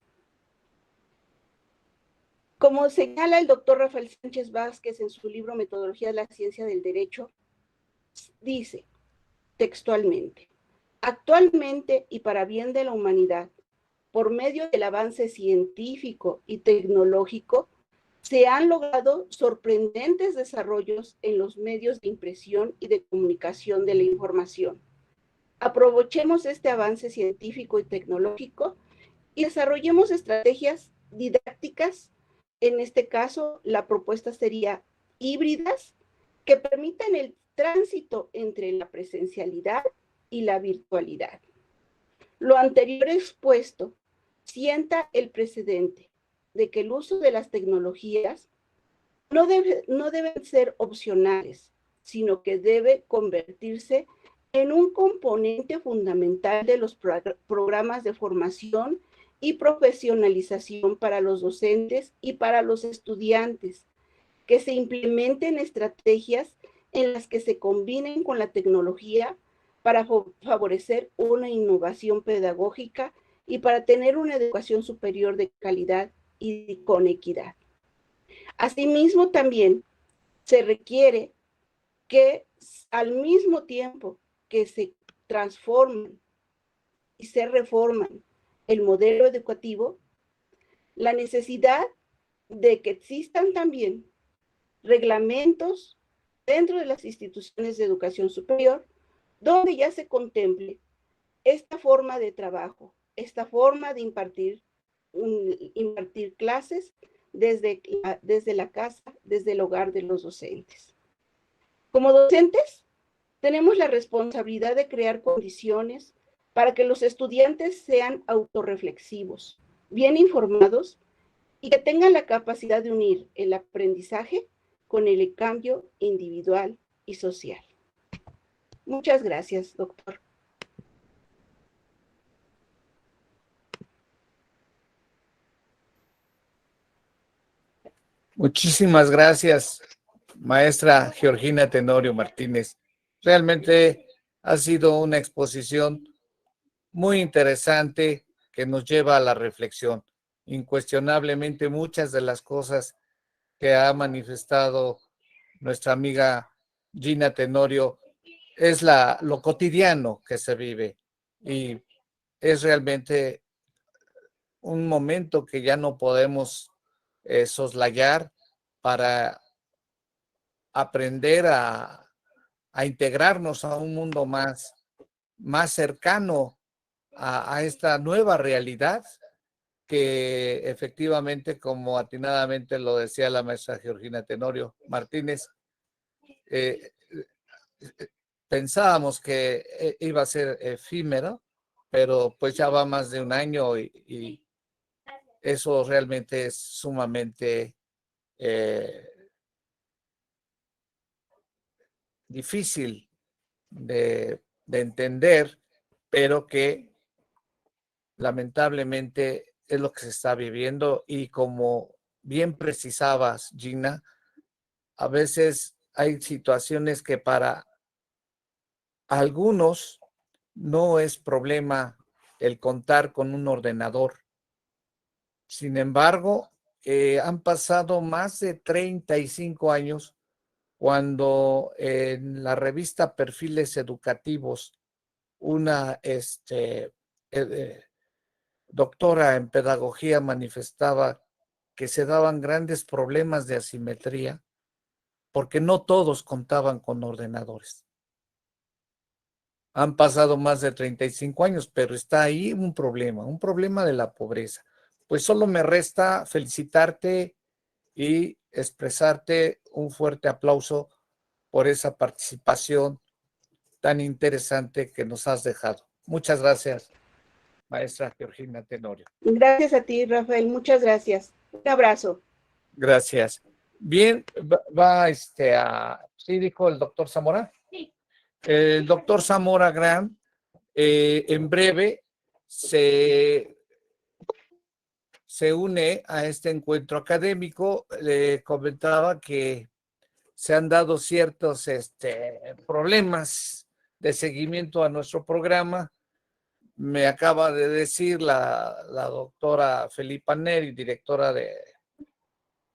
Como señala el doctor Rafael Sánchez Vázquez en su libro Metodología de la Ciencia del Derecho, dice textualmente: actualmente y para bien de la humanidad, por medio del avance científico y tecnológico, se han logrado sorprendentes desarrollos en los medios de impresión y de comunicación de la información. Aprovechemos este avance científico y tecnológico y desarrollemos estrategias didácticas. En este caso, la propuesta sería híbridas que permitan el tránsito entre la presencialidad y la virtualidad. Lo anterior expuesto sienta el precedente de que el uso de las tecnologías no deben ser opcionales, sino que debe convertirse en un componente fundamental de los programas de formación y profesionalización para los docentes y para los estudiantes, que se implementen estrategias en las que se combinen con la tecnología para favorecer una innovación pedagógica y para tener una educación superior de calidad y con equidad. Asimismo, también se requiere que al mismo tiempo que se transforman y se reforman el modelo educativo, la necesidad de que existan también reglamentos dentro de las instituciones de educación superior donde ya se contemple esta forma de trabajo, esta forma de impartir clases desde la casa, desde el hogar de los docentes. Como docentes, tenemos la responsabilidad de crear condiciones para que los estudiantes sean autorreflexivos, bien informados y que tengan la capacidad de unir el aprendizaje con el cambio individual y social. Muchas gracias, doctor. Muchísimas gracias, maestra Georgina Tenorio Martínez. Realmente ha sido una exposición muy interesante que nos lleva a la reflexión. Incuestionablemente muchas de las cosas que ha manifestado nuestra amiga Gina Tenorio es lo cotidiano que se vive y es realmente un momento que ya no podemos soslayar para aprender a integrarnos a un mundo más cercano a esta nueva realidad que efectivamente, como atinadamente lo decía la maestra Georgina Tenorio Martínez, pensábamos que iba a ser efímero, pero pues ya va más de un año y eso realmente es sumamente difícil de entender, pero que lamentablemente es lo que se está viviendo y como bien precisabas, Gina, a veces hay situaciones que para algunos no es problema el contar con un ordenador. Sin embargo, han pasado más de 35 años cuando en la revista Perfiles Educativos una doctora en pedagogía manifestaba que se daban grandes problemas de asimetría porque no todos contaban con ordenadores. Han pasado más de 35 años, pero está ahí un problema de la pobreza. Pues solo me resta felicitarte y expresarte un fuerte aplauso por esa participación tan interesante que nos has dejado. Muchas gracias, maestra Georgina Tenorio. Gracias a ti, Rafael. Muchas gracias. Un abrazo. Gracias. Bien, ¿sí dijo el doctor Zamora? Sí. El doctor Zamora Gran en breve se une a este encuentro académico. Le comentaba que se han dado ciertos problemas de seguimiento a nuestro programa. Me acaba de decir la doctora Felipa Neri, directora de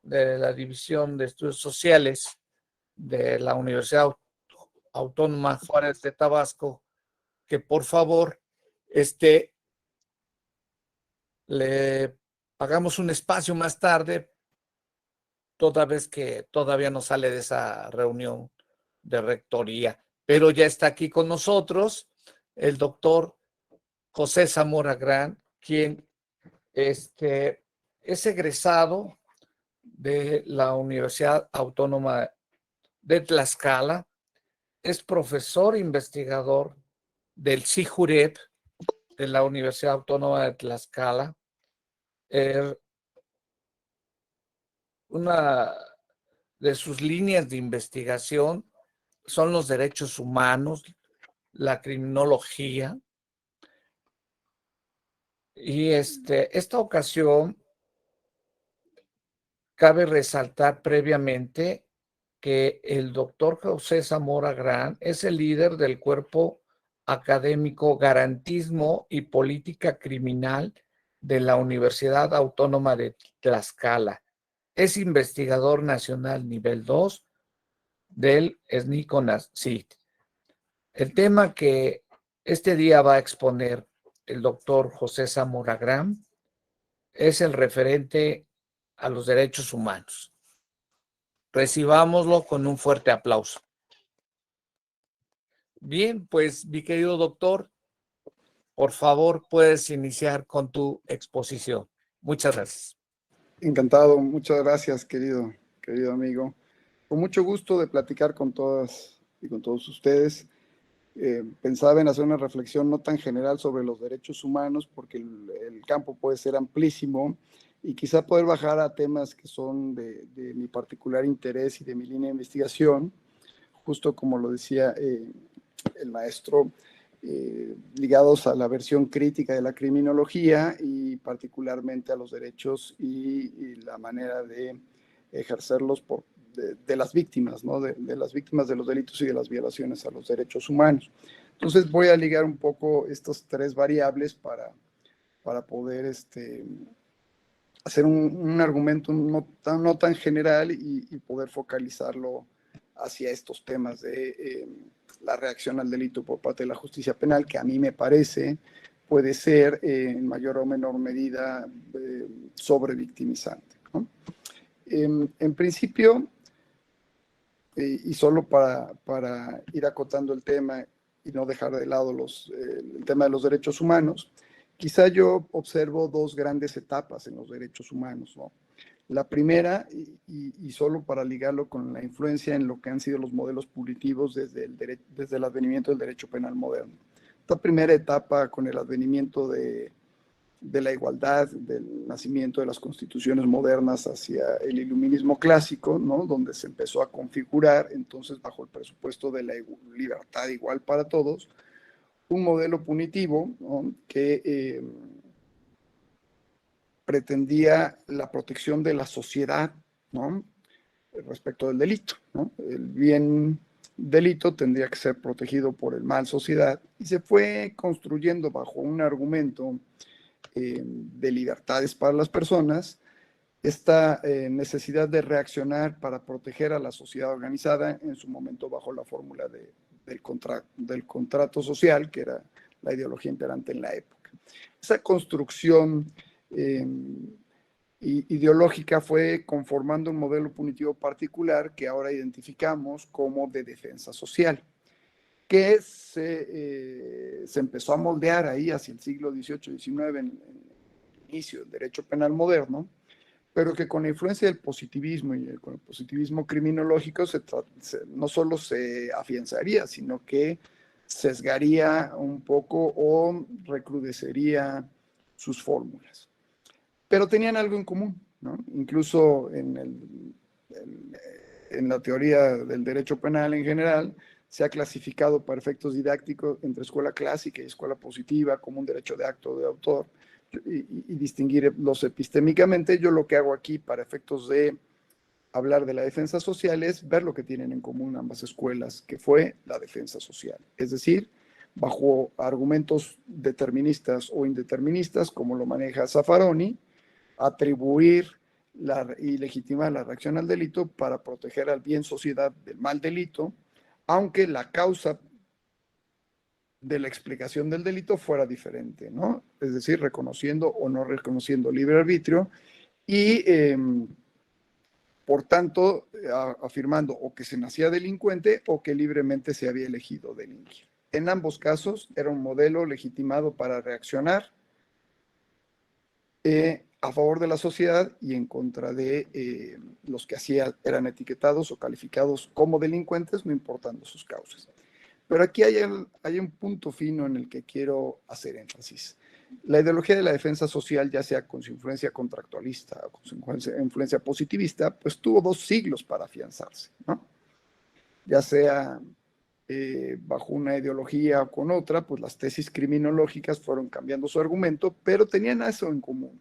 la División de Estudios Sociales de la Universidad Autónoma Juárez de Tabasco, que por favor le hagamos un espacio más tarde, toda vez que todavía no sale de esa reunión de rectoría. Pero ya está aquí con nosotros el doctor José Zamora Gran, quien es egresado de la Universidad Autónoma de Tlaxcala, es profesor investigador del CIJUREP de la Universidad Autónoma de Tlaxcala. Una de sus líneas de investigación son los derechos humanos, la criminología. Y esta ocasión cabe resaltar previamente que el doctor José Zamora Gran es el líder del cuerpo académico Garantismo y Política Criminal de la Universidad Autónoma de Tlaxcala. Es investigador nacional nivel 2 del SNI-CONACYT. El tema que este día va a exponer el doctor José Zamora Gran es el referente a los derechos humanos. Recibámoslo con un fuerte aplauso. Bien, pues mi querido doctor, por favor puedes iniciar con tu exposición. Muchas gracias. Encantado, muchas gracias, querido amigo. Con mucho gusto de platicar con todas y con todos ustedes. Pensaba en hacer una reflexión no tan general sobre los derechos humanos, porque el campo puede ser amplísimo y quizá poder bajar a temas que son de mi particular interés y de mi línea de investigación, justo como lo decía el maestro, ligados a la versión crítica de la criminología y particularmente a los derechos y la manera de ejercerlos de las víctimas, ¿no? De las víctimas de los delitos y de las violaciones a los derechos humanos. Entonces voy a ligar un poco estas tres variables para poder hacer un argumento no tan general y poder focalizarlo hacia estos temas de la reacción al delito por parte de la justicia penal, que a mí me parece puede ser en mayor o menor medida sobrevictimizante, ¿no? En principio, y solo para ir acotando el tema y no dejar de lado el tema de los derechos humanos, quizá yo observo dos grandes etapas en los derechos humanos, ¿no? La primera, y solo para ligarlo con la influencia en lo que han sido los modelos punitivos desde el advenimiento del derecho penal moderno. Esta primera etapa, con el advenimiento de la igualdad, del nacimiento de las constituciones modernas hacia el iluminismo clásico, ¿no? Donde se empezó a configurar, entonces, bajo el presupuesto de la libertad igual para todos, un modelo punitivo, ¿no? Que pretendía la protección de la sociedad, ¿no? Respecto del delito, ¿no? El bien delito tendría que ser protegido por el mal sociedad y se fue construyendo bajo un argumento de libertades para las personas esta necesidad de reaccionar para proteger a la sociedad organizada, en su momento bajo la fórmula del contrato social, que era la ideología imperante en la época. Esa construcción ideológica fue conformando un modelo punitivo particular que ahora identificamos como de defensa social, que se empezó a moldear ahí hacia el siglo XVIII-XIX, en el inicio del derecho penal moderno, pero que con la influencia del positivismo y con el positivismo criminológico no solo se afianzaría, sino que sesgaría un poco o recrudecería sus fórmulas. Pero tenían algo en común, ¿no? Incluso en la teoría del derecho penal en general, se ha clasificado para efectos didácticos entre escuela clásica y escuela positiva como un derecho de acto de autor, y distinguirlos epistémicamente. Yo lo que hago aquí para efectos de hablar de la defensa social es ver lo que tienen en común ambas escuelas, que fue la defensa social. Es decir, bajo argumentos deterministas o indeterministas, como lo maneja Zaffaroni, atribuir y legitimar la reacción al delito para proteger al bien sociedad del mal delito, aunque la causa de la explicación del delito fuera diferente, ¿no? Es decir, reconociendo o no reconociendo libre arbitrio y, por tanto, afirmando o que se nacía delincuente o que libremente se había elegido delinquir. En ambos casos era un modelo legitimado para reaccionar a favor de la sociedad y en contra de los que eran etiquetados o calificados como delincuentes, no importando sus causas. Pero aquí hay un punto fino en el que quiero hacer énfasis. La ideología de la defensa social, ya sea con su influencia contractualista o con su influencia positivista, pues tuvo 2 siglos para afianzarse, ¿no? Ya sea bajo una ideología o con otra, pues las tesis criminológicas fueron cambiando su argumento, pero tenían eso en común.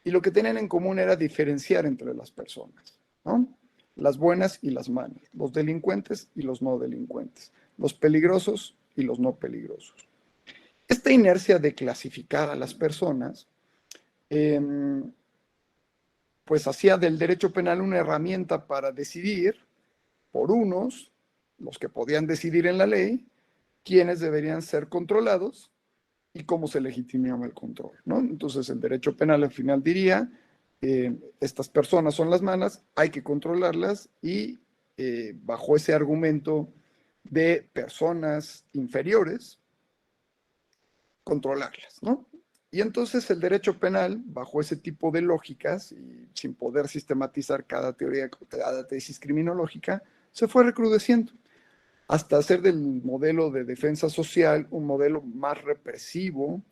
Y lo que tenían en común era diferenciar entre las personas, ¿no? Las buenas y las malas, los delincuentes y los no delincuentes, los peligrosos y los no peligrosos. Esta inercia de clasificar a las personas, pues hacía del derecho penal una herramienta para decidir por unos, los que podían decidir en la ley, quiénes deberían ser controlados y cómo se legitimaba el control, ¿no? Entonces el derecho penal al final diría, estas personas son las malas, hay que controlarlas y bajo ese argumento de personas inferiores, controlarlas, ¿no? Y entonces el derecho penal, bajo ese tipo de lógicas y sin poder sistematizar cada teoría, cada tesis criminológica, se fue recrudeciendo hasta hacer del modelo de defensa social un modelo más represivo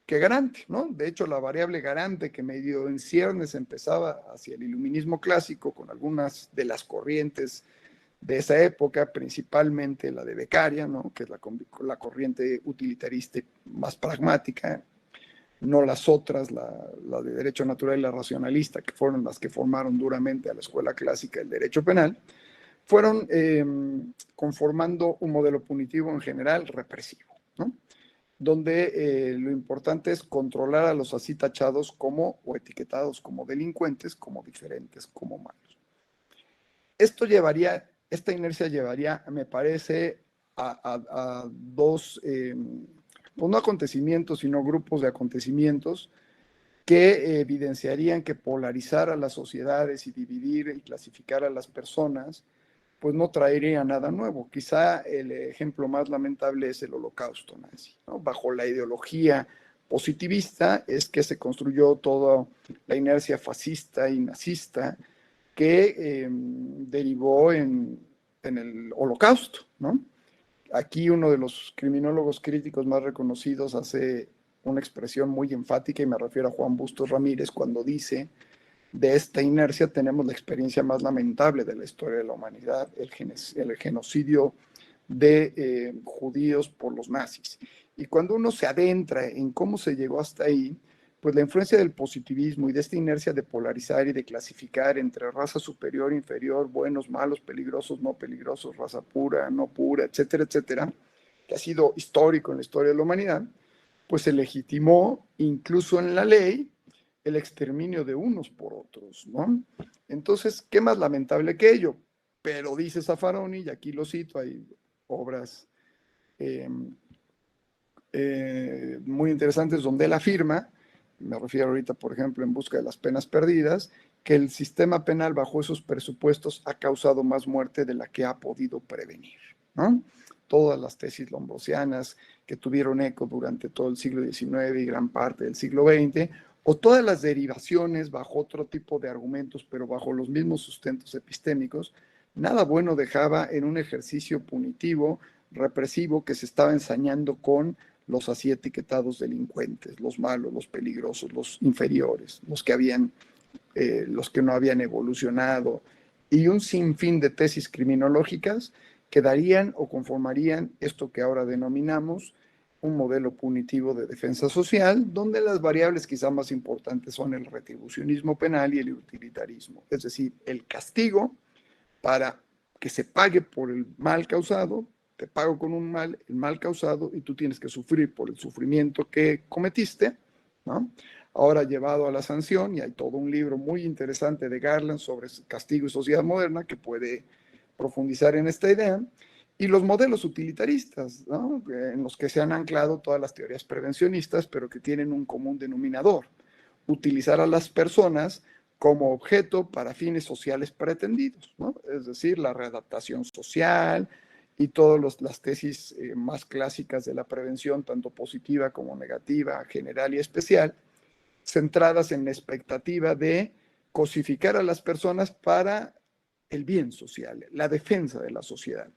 que garante, ¿no? De hecho, la variable garante que medio en ciernes empezaba hacia el iluminismo clásico con algunas de las corrientes de esa época, principalmente la de Beccaria, ¿no? Que es la corriente utilitarista más pragmática, no las otras, la de derecho natural y la racionalista, que fueron las que formaron duramente a la escuela clásica del derecho penal, fueron conformando un modelo punitivo en general represivo, ¿no? Donde lo importante es controlar a los así tachados como o etiquetados como delincuentes, como diferentes, como malos. Esta inercia llevaría, me parece, a 2, pues no acontecimientos, sino grupos de acontecimientos que evidenciarían que polarizar a las sociedades y dividir y clasificar a las personas, pues no traería nada nuevo. Quizá el ejemplo más lamentable es el Holocausto nazi, ¿no? Bajo la ideología positivista es que se construyó toda la inercia fascista y nazista que derivó en el Holocausto, ¿no? Aquí uno de los criminólogos críticos más reconocidos hace una expresión muy enfática, y me refiero a Juan Bustos Ramírez, cuando dice: de esta inercia tenemos la experiencia más lamentable de la historia de la humanidad, el genocidio de judíos por los nazis. Y cuando uno se adentra en cómo se llegó hasta ahí, pues la influencia del positivismo y de esta inercia de polarizar y de clasificar entre raza superior, inferior, buenos, malos, peligrosos, no peligrosos, raza pura, no pura, etcétera, etcétera, que ha sido histórico en la historia de la humanidad, pues se legitimó incluso en la ley el exterminio de unos por otros, ¿no? Entonces, ¿qué más lamentable que ello? Pero dice Zaffaroni, y aquí lo cito, hay obras muy interesantes donde él afirma, me refiero ahorita, por ejemplo, en Busca de las Penas Perdidas, que el sistema penal bajo esos presupuestos ha causado más muerte de la que ha podido prevenir, ¿no? Todas las tesis lombrosianas que tuvieron eco durante todo el siglo XIX y gran parte del siglo XX, o todas las derivaciones bajo otro tipo de argumentos, pero bajo los mismos sustentos epistémicos, nada bueno dejaba en un ejercicio punitivo, represivo, que se estaba ensañando con los así etiquetados delincuentes, los malos, los peligrosos, los inferiores, los que no habían evolucionado, y un sinfín de tesis criminológicas que darían o conformarían esto que ahora denominamos un modelo punitivo de defensa social, donde las variables quizá más importantes son el retribucionismo penal y el utilitarismo, es decir, el castigo para que se pague por el mal causado. Te pago con un mal, el mal causado, y tú tienes que sufrir por el sufrimiento que cometiste, ¿no? Ahora llevado a la sanción, y hay todo un libro muy interesante de Garland sobre castigo y sociedad moderna que puede profundizar en esta idea, y los modelos utilitaristas, ¿no? En los que se han anclado todas las teorías prevencionistas, pero que tienen un común denominador: utilizar a las personas como objeto para fines sociales pretendidos, ¿no? Es decir, la readaptación social y todas las tesis más clásicas de la prevención, tanto positiva como negativa, general y especial, centradas en la expectativa de cosificar a las personas para el bien social, la defensa de la sociedad.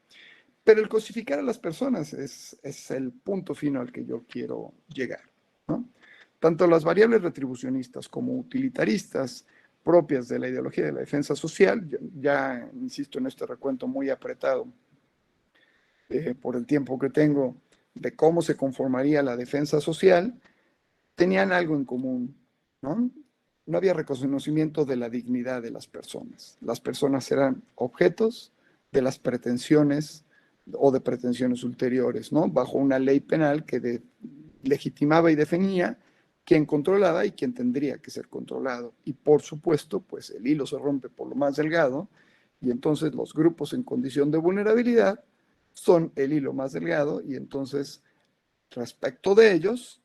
Pero el cosificar a las personas es el punto fino al que yo quiero llegar, ¿no? Tanto las variables retribucionistas como utilitaristas propias de la ideología de la defensa social, ya insisto en este recuento muy apretado por el tiempo que tengo de cómo se conformaría la defensa social, tenían algo en común, ¿no? No había reconocimiento de la dignidad de las personas. Las personas eran objetos de las pretensiones o de pretensiones ulteriores, ¿no? Bajo una ley penal que legitimaba y definía quién controlaba y quién tendría que ser controlado. Y por supuesto, pues el hilo se rompe por lo más delgado, y entonces los grupos en condición de vulnerabilidad son el hilo más delgado, y entonces respecto de ellos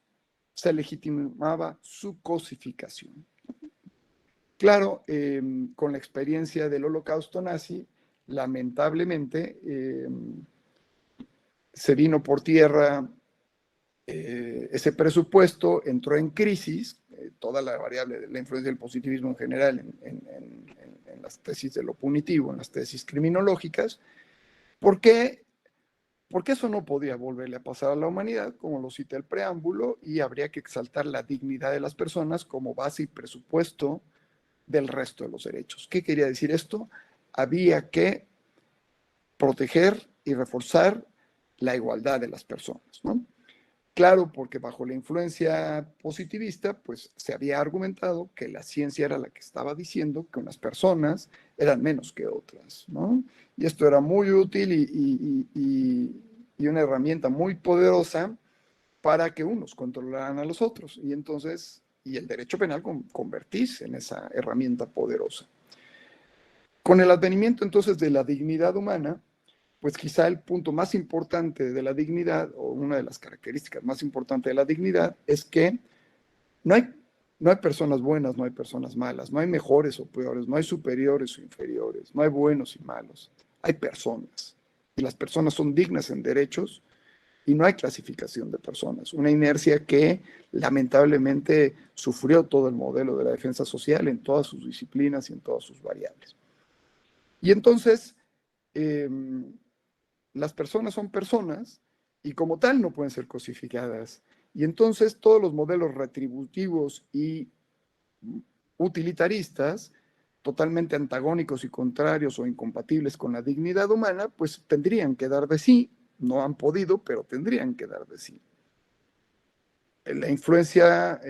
se legitimaba su cosificación. Claro, con la experiencia del Holocausto nazi, lamentablemente se vino por tierra ese presupuesto, entró en crisis, toda la variable de la influencia del positivismo en general en las tesis de lo punitivo, en las tesis criminológicas, porque eso no podía volverle a pasar a la humanidad, como lo cita el preámbulo, y habría que exaltar la dignidad de las personas como base y presupuesto del resto de los derechos. ¿Qué quería decir esto? Había que proteger y reforzar la igualdad de las personas, ¿no? Claro, porque bajo la influencia positivista, pues se había argumentado que la ciencia era la que estaba diciendo que unas personas eran menos que otras, ¿no? Y esto era muy útil y una herramienta muy poderosa para que unos controlaran a los otros. Y entonces, y el derecho penal convertirse en esa herramienta poderosa. Con el advenimiento entonces de la dignidad humana, pues quizá el punto más importante de la dignidad, o una de las características más importantes de la dignidad, es que no hay personas buenas, no hay personas malas, no hay mejores o peores, no hay superiores o inferiores, no hay buenos y malos, hay personas. Y las personas son dignas en derechos y no hay clasificación de personas. Una inercia que lamentablemente sufrió todo el modelo de la defensa social en todas sus disciplinas y en todas sus variables. Y entonces, las personas son personas y como tal no pueden ser cosificadas. Y entonces todos los modelos retributivos y utilitaristas, totalmente antagónicos y contrarios o incompatibles con la dignidad humana, pues tendrían que dar de sí. No han podido, pero tendrían que dar de sí. La influencia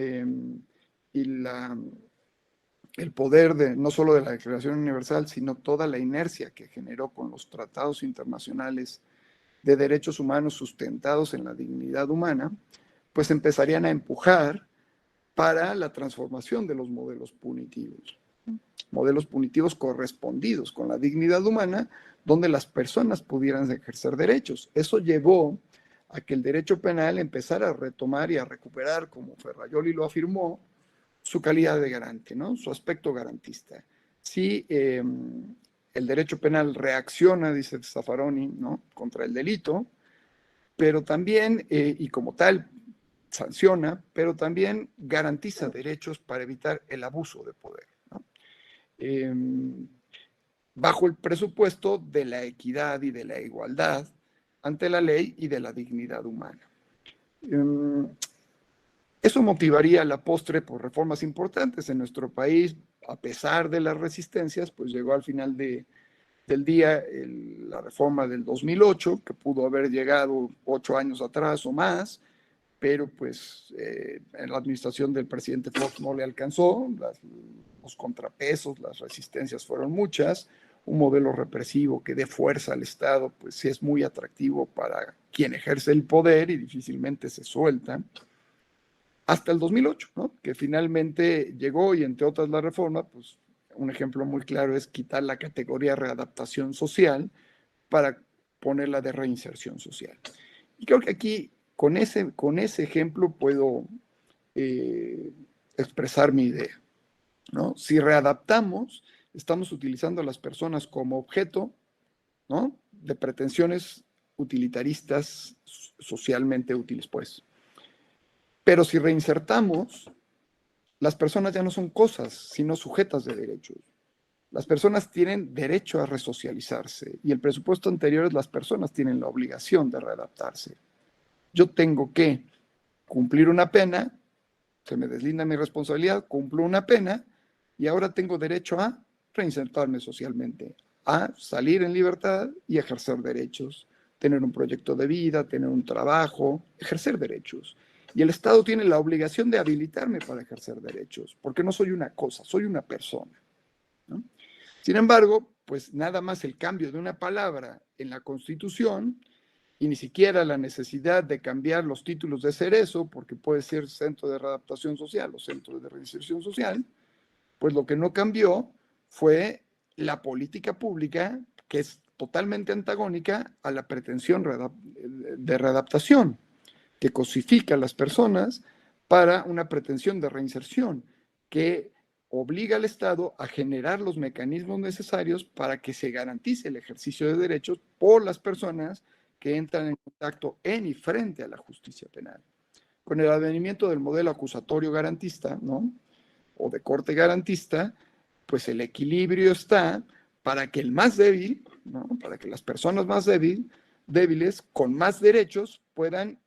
el poder no solo de la Declaración Universal, sino toda la inercia que generó con los tratados internacionales de derechos humanos sustentados en la dignidad humana, pues empezarían a empujar para la transformación de los modelos punitivos correspondidos con la dignidad humana, donde las personas pudieran ejercer derechos. Eso llevó a que el derecho penal empezara a retomar y a recuperar, como Ferrajoli lo afirmó, su calidad de garante, ¿no? Su aspecto garantista. Sí, el derecho penal reacciona, dice Zaffaroni, ¿no?, contra el delito, pero también, y como tal, sanciona, pero también garantiza derechos para evitar el abuso de poder, ¿no? Bajo el presupuesto de la equidad y de la igualdad ante la ley y de la dignidad humana. Eso motivaría a la postre por reformas importantes en nuestro país. A pesar de las resistencias, pues llegó al final del día la reforma del 2008, que pudo haber llegado 8 años atrás o más, pero pues en la administración del presidente Fox no le alcanzó, los contrapesos, las resistencias fueron muchas. Un modelo represivo que dé fuerza al Estado, pues sí es muy atractivo para quien ejerce el poder y difícilmente se suelta. Hasta el 2008, ¿no?, que finalmente llegó, y entre otras la reforma, pues un ejemplo muy claro es quitar la categoría readaptación social para ponerla de reinserción social. Y creo que aquí, con ese ejemplo, puedo expresar mi idea, ¿no? Si readaptamos, estamos utilizando a las personas como objeto, ¿no?, de pretensiones utilitaristas socialmente útiles, pues. Pero si reinsertamos, las personas ya no son cosas, sino sujetas de derechos. Las personas tienen derecho a resocializarse, y el presupuesto anterior es las personas tienen la obligación de readaptarse. Yo tengo que cumplir una pena, se me deslinda mi responsabilidad, cumplo una pena, y ahora tengo derecho a reinsertarme socialmente, a salir en libertad y ejercer derechos, tener un proyecto de vida, tener un trabajo, ejercer derechos. Y el Estado tiene la obligación de habilitarme para ejercer derechos, porque no soy una cosa, soy una persona, ¿no? Sin embargo, pues nada más el cambio de una palabra en la Constitución, y ni siquiera la necesidad de cambiar los títulos de Cerezo, porque puede ser centro de readaptación social o centro de reinserción social, pues lo que no cambió fue la política pública, que es totalmente antagónica a la pretensión de readaptación, que cosifica a las personas para una pretensión de reinserción, que obliga al Estado a generar los mecanismos necesarios para que se garantice el ejercicio de derechos por las personas que entran en contacto en y frente a la justicia penal. Con el advenimiento del modelo acusatorio garantista, ¿no?, o de corte garantista, pues el equilibrio está para que el más débil, ¿no?, para que las personas más débiles con más derechos puedan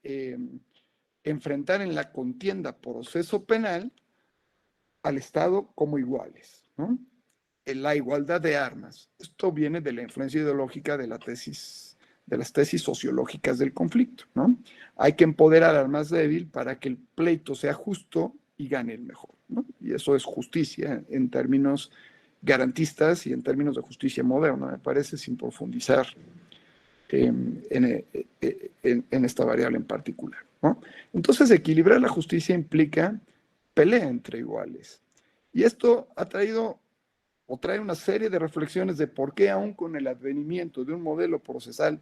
enfrentar en la contienda proceso penal al Estado como iguales, ¿no? En la igualdad de armas. Esto viene de la influencia ideológica de las tesis sociológicas del conflicto, ¿no? Hay que empoderar al más débil para que el pleito sea justo y gane el mejor, ¿no? Y eso es justicia en términos garantistas y en términos de justicia moderna, me parece, sin profundizar en esta variable en particular, ¿no? Entonces, equilibrar la justicia implica pelea entre iguales. Y esto ha traído o trae una serie de reflexiones de por qué, aún con el advenimiento de un modelo procesal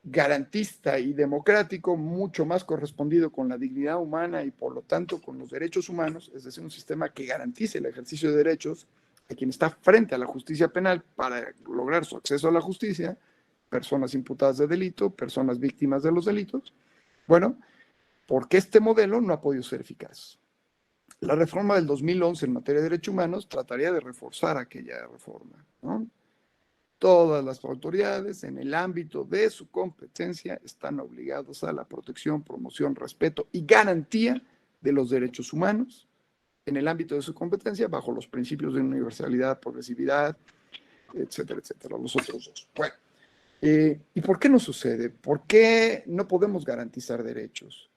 garantista y democrático, mucho más correspondido con la dignidad humana y por lo tanto con los derechos humanos, es decir, un sistema que garantice el ejercicio de derechos a quien está frente a la justicia penal para lograr su acceso a la justicia, personas imputadas de delito, personas víctimas de los delitos. Bueno, ¿por qué este modelo no ha podido ser eficaz? La reforma del 2011 en materia de derechos humanos trataría de reforzar aquella reforma, ¿no? Todas las autoridades en el ámbito de su competencia están obligados a la protección, promoción, respeto y garantía de los derechos humanos en el ámbito de su competencia bajo los principios de universalidad, progresividad, etcétera, etcétera, los otros dos. Bueno, ¿y por qué no sucede? ¿Por qué no podemos garantizar derechos?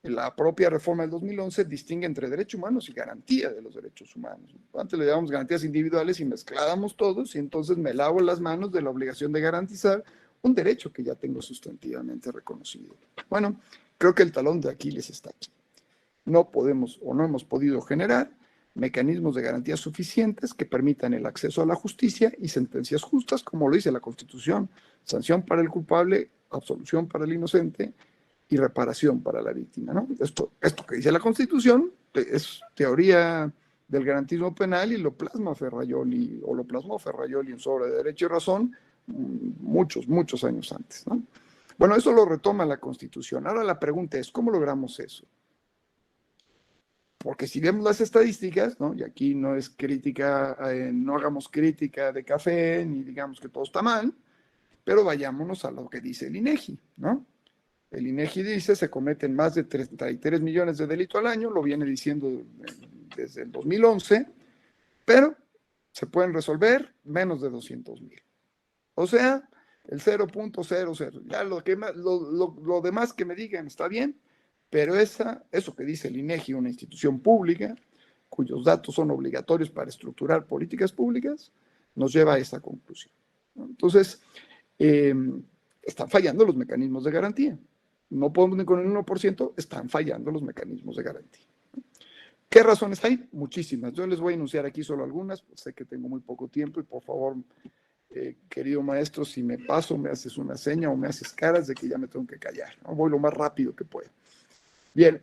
la propia reforma del 2011 distingue entre derechos humanos y garantía de los derechos humanos. Antes le llamamos garantías individuales y mezclábamos todos, y entonces me lavo las manos de la obligación de garantizar un derecho que ya tengo sustantivamente reconocido. Bueno, creo que el talón de Aquiles está aquí. No podemos o no hemos podido generar mecanismos de garantía suficientes que permitan el acceso a la justicia y sentencias justas, como lo dice la Constitución: sanción para el culpable, absolución para el inocente y reparación para la víctima, ¿no? Esto que dice la Constitución es teoría del garantismo penal y lo plasmó Ferrajoli en su obra de Derecho y Razón muchos años antes, ¿no? Bueno, eso lo retoma la Constitución. Ahora la pregunta es, ¿cómo logramos eso? Porque si vemos las estadísticas, ¿no? Y aquí no es crítica, no hagamos crítica de café, ni digamos que todo está mal, pero vayámonos a lo que dice el INEGI, ¿no? El INEGI dice se cometen más de 33 millones de delitos al año, lo viene diciendo desde el 2011, pero se pueden resolver menos de 200,000. O sea, el 0.00. Ya lo demás que me digan está bien, pero eso que dice el INEGI, una institución pública, cuyos datos son obligatorios para estructurar políticas públicas, nos lleva a esa conclusión, ¿no? Entonces, están fallando los mecanismos de garantía. No podemos ni con el 1%, están fallando los mecanismos de garantía. ¿Qué razones hay? Muchísimas. Yo les voy a enunciar aquí solo algunas, pues sé que tengo muy poco tiempo y por favor, querido maestro, si me paso, me haces una seña o me haces caras de que ya me tengo que callar, ¿no? Voy lo más rápido que puedo. Bien,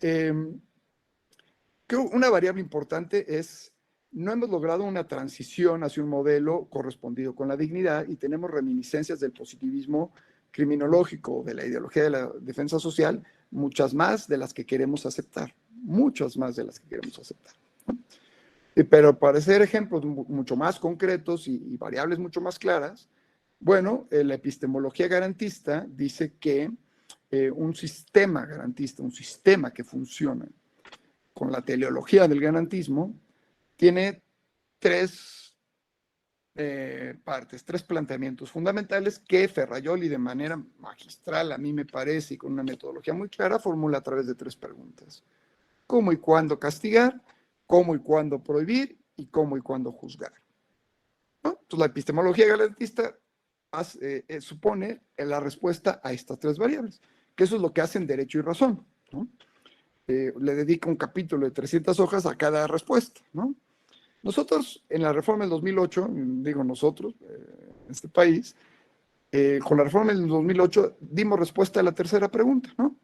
creo una variable importante es, no hemos logrado una transición hacia un modelo correspondido con la dignidad y tenemos reminiscencias del positivismo criminológico, de la ideología de la defensa social, muchas más de las que queremos aceptar, ¿no? Pero para hacer ejemplos mucho más concretos y variables mucho más claras, bueno, la epistemología garantista dice que un sistema garantista, un sistema que funciona con la teleología del garantismo, tiene tres partes, tres planteamientos fundamentales que Ferrajoli de manera magistral, a mí me parece, y con una metodología muy clara, formula a través de tres preguntas: ¿cómo y cuándo castigar? ¿Cómo y cuándo prohibir? ¿Y cómo y cuándo juzgar? ¿No? Entonces, la epistemología garantista supone la respuesta a estas tres variables, que eso es lo que hacen Derecho y Razón, ¿no? Le dedica un capítulo de 300 hojas a cada respuesta, ¿no? Nosotros, en la reforma del 2008, digo nosotros, en este país, con la reforma del 2008 dimos respuesta a la tercera pregunta, ¿no?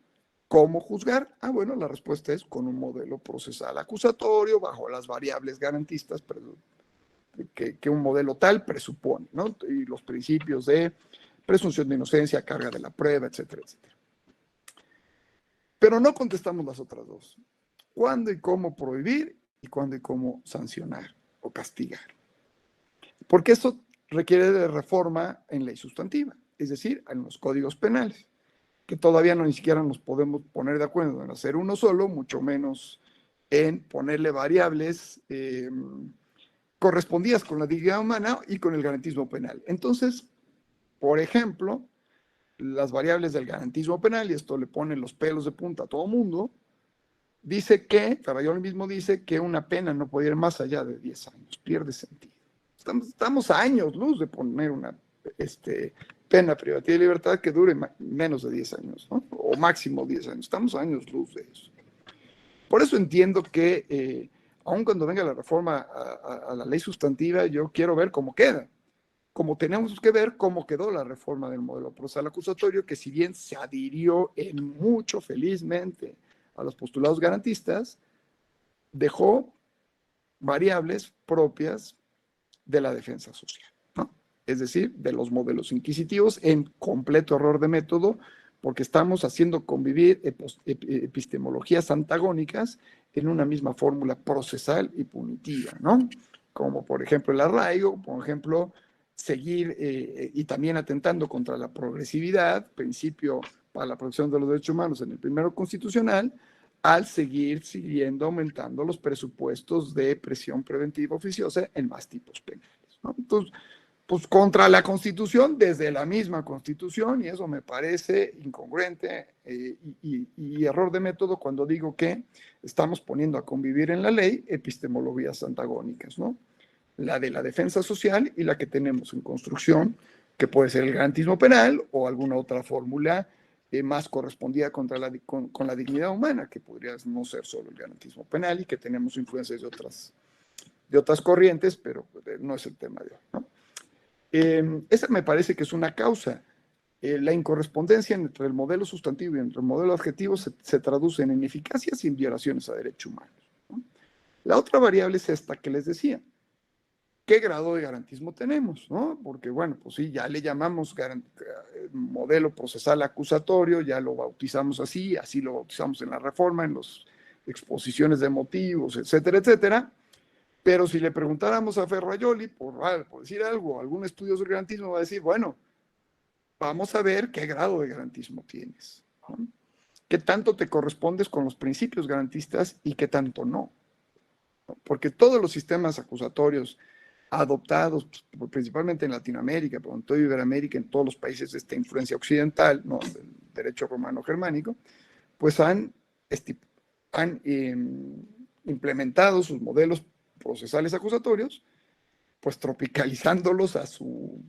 ¿Cómo juzgar? Ah, bueno, la respuesta es con un modelo procesal acusatorio bajo las variables garantistas que un modelo tal presupone, ¿no? Y los principios de presunción de inocencia, carga de la prueba, etcétera, etcétera. Pero no contestamos las otras dos: ¿cuándo y cómo prohibir? Y cuándo y cómo sancionar o castigar. Porque eso requiere de reforma en ley sustantiva, es decir, en los códigos penales, que todavía ni siquiera nos podemos poner de acuerdo en hacer uno solo, mucho menos en ponerle variables correspondidas con la dignidad humana y con el garantismo penal. Entonces, por ejemplo, las variables del garantismo penal, y esto le pone los pelos de punta a todo mundo, dice que, Ferrajoli mismo dice que una pena no puede ir más allá de 10 años, pierde sentido. Estamos a años luz de poner una pena privativa de libertad que dure menos de 10 años, ¿no? O máximo 10 años, estamos a años luz de eso. Por eso entiendo que, aun cuando venga la reforma a la ley sustantiva, yo quiero ver cómo queda. Como tenemos que ver cómo quedó la reforma del modelo procesal acusatorio, que si bien se adhirió en mucho, felizmente, a los postulados garantistas, dejó variables propias de la defensa social, ¿no? Es decir, de los modelos inquisitivos, en completo error de método, porque estamos haciendo convivir epistemologías antagónicas en una misma fórmula procesal y punitiva, ¿no? Como por ejemplo el arraigo, por ejemplo, seguir y también atentando contra la progresividad, principio para la protección de los derechos humanos en el primero constitucional, al seguir aumentando los presupuestos de prisión preventiva oficiosa en más tipos penales, ¿no? Entonces, pues contra la Constitución desde la misma Constitución, y eso me parece incongruente y error de método cuando digo que estamos poniendo a convivir en la ley epistemologías antagónicas, ¿no? La de la defensa social y la que tenemos en construcción, que puede ser el garantismo penal o alguna otra fórmula más correspondida con la dignidad humana, que podría no ser solo el garantismo penal y que tenemos influencias de otras corrientes, pero no es el tema de hoy, ¿no? Esa me parece que es una causa. La incorrespondencia entre el modelo sustantivo y entre el modelo adjetivo se traduce en ineficacias y en violaciones a derechos humanos, ¿no? La otra variable es esta que les decía. ¿Qué grado de garantismo tenemos, no? Porque, bueno, pues sí, ya le llamamos modelo procesal acusatorio, ya lo bautizamos así lo bautizamos en la reforma, en las exposiciones de motivos, etcétera, etcétera. Pero si le preguntáramos a Ferrajoli, por decir algo, algún estudio sobre garantismo, va a decir, bueno, vamos a ver qué grado de garantismo tienes, ¿no? ¿Qué tanto te correspondes con los principios garantistas y qué tanto no? Porque todos los sistemas acusatorios adoptados, principalmente en Latinoamérica, pero en toda Iberoamérica, en todos los países de esta influencia occidental, ¿no?, del derecho romano-germánico, pues han implementado sus modelos procesales acusatorios, pues tropicalizándolos a su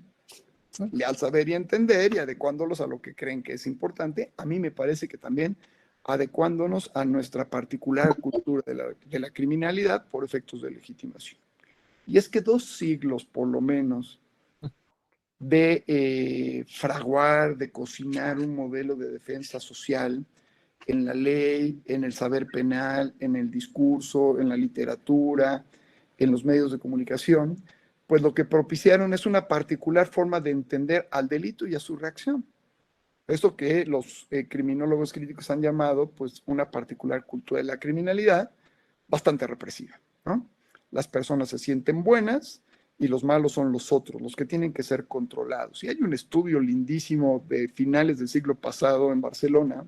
leal saber y entender y adecuándolos a lo que creen que es importante. A mí me parece que también adecuándonos a nuestra particular cultura de la criminalidad por efectos de legitimación. Y es que 2 siglos, por lo menos, de fraguar, de cocinar un modelo de defensa social en la ley, en el saber penal, en el discurso, en la literatura, en los medios de comunicación, pues lo que propiciaron es una particular forma de entender al delito y a su reacción. Eso que los criminólogos críticos han llamado, pues, una particular cultura de la criminalidad bastante represiva, ¿no? Las personas se sienten buenas y los malos son los otros, los que tienen que ser controlados. Y hay un estudio lindísimo de finales del siglo pasado en Barcelona.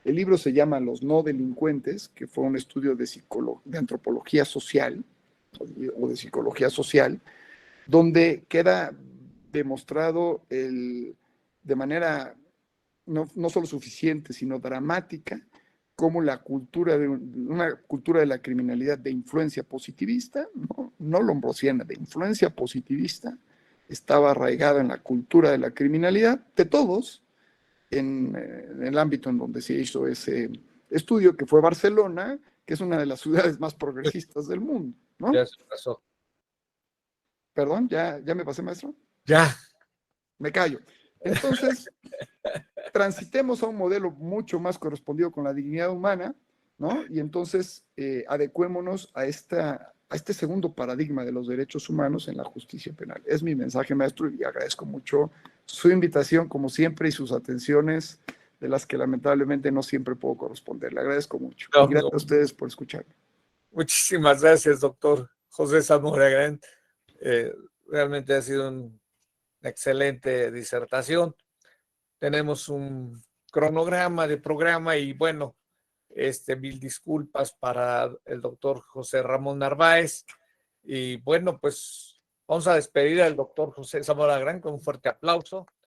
El libro se llama Los no delincuentes, que fue un estudio de antropología social o de psicología social, donde queda demostrado de manera no solo suficiente, sino dramática, cómo una cultura de la criminalidad de influencia positivista, no lombrosiana, de influencia positivista, estaba arraigada en la cultura de la criminalidad de todos, en el ámbito en donde se hizo ese estudio, que fue Barcelona, que es una de las ciudades más progresistas del mundo, ¿no? Ya se pasó. Perdón, ¿ya me pasé, maestro? Ya. Me callo. Entonces, transitemos a un modelo mucho más correspondido con la dignidad humana, ¿no? Y entonces adecuémonos a este segundo paradigma de los derechos humanos en la justicia penal. Es mi mensaje, maestro, y agradezco mucho su invitación, como siempre, y sus atenciones, de las que lamentablemente no siempre puedo corresponder. Le agradezco mucho. Y gracias a ustedes por escucharme. Muchísimas gracias, doctor José Zamora Grant. Realmente ha sido una excelente disertación. Tenemos un cronograma de programa y, bueno, mil disculpas para el doctor José Ramón Narváez. Y bueno, pues vamos a despedir al doctor José Zamora Grant con un fuerte aplauso.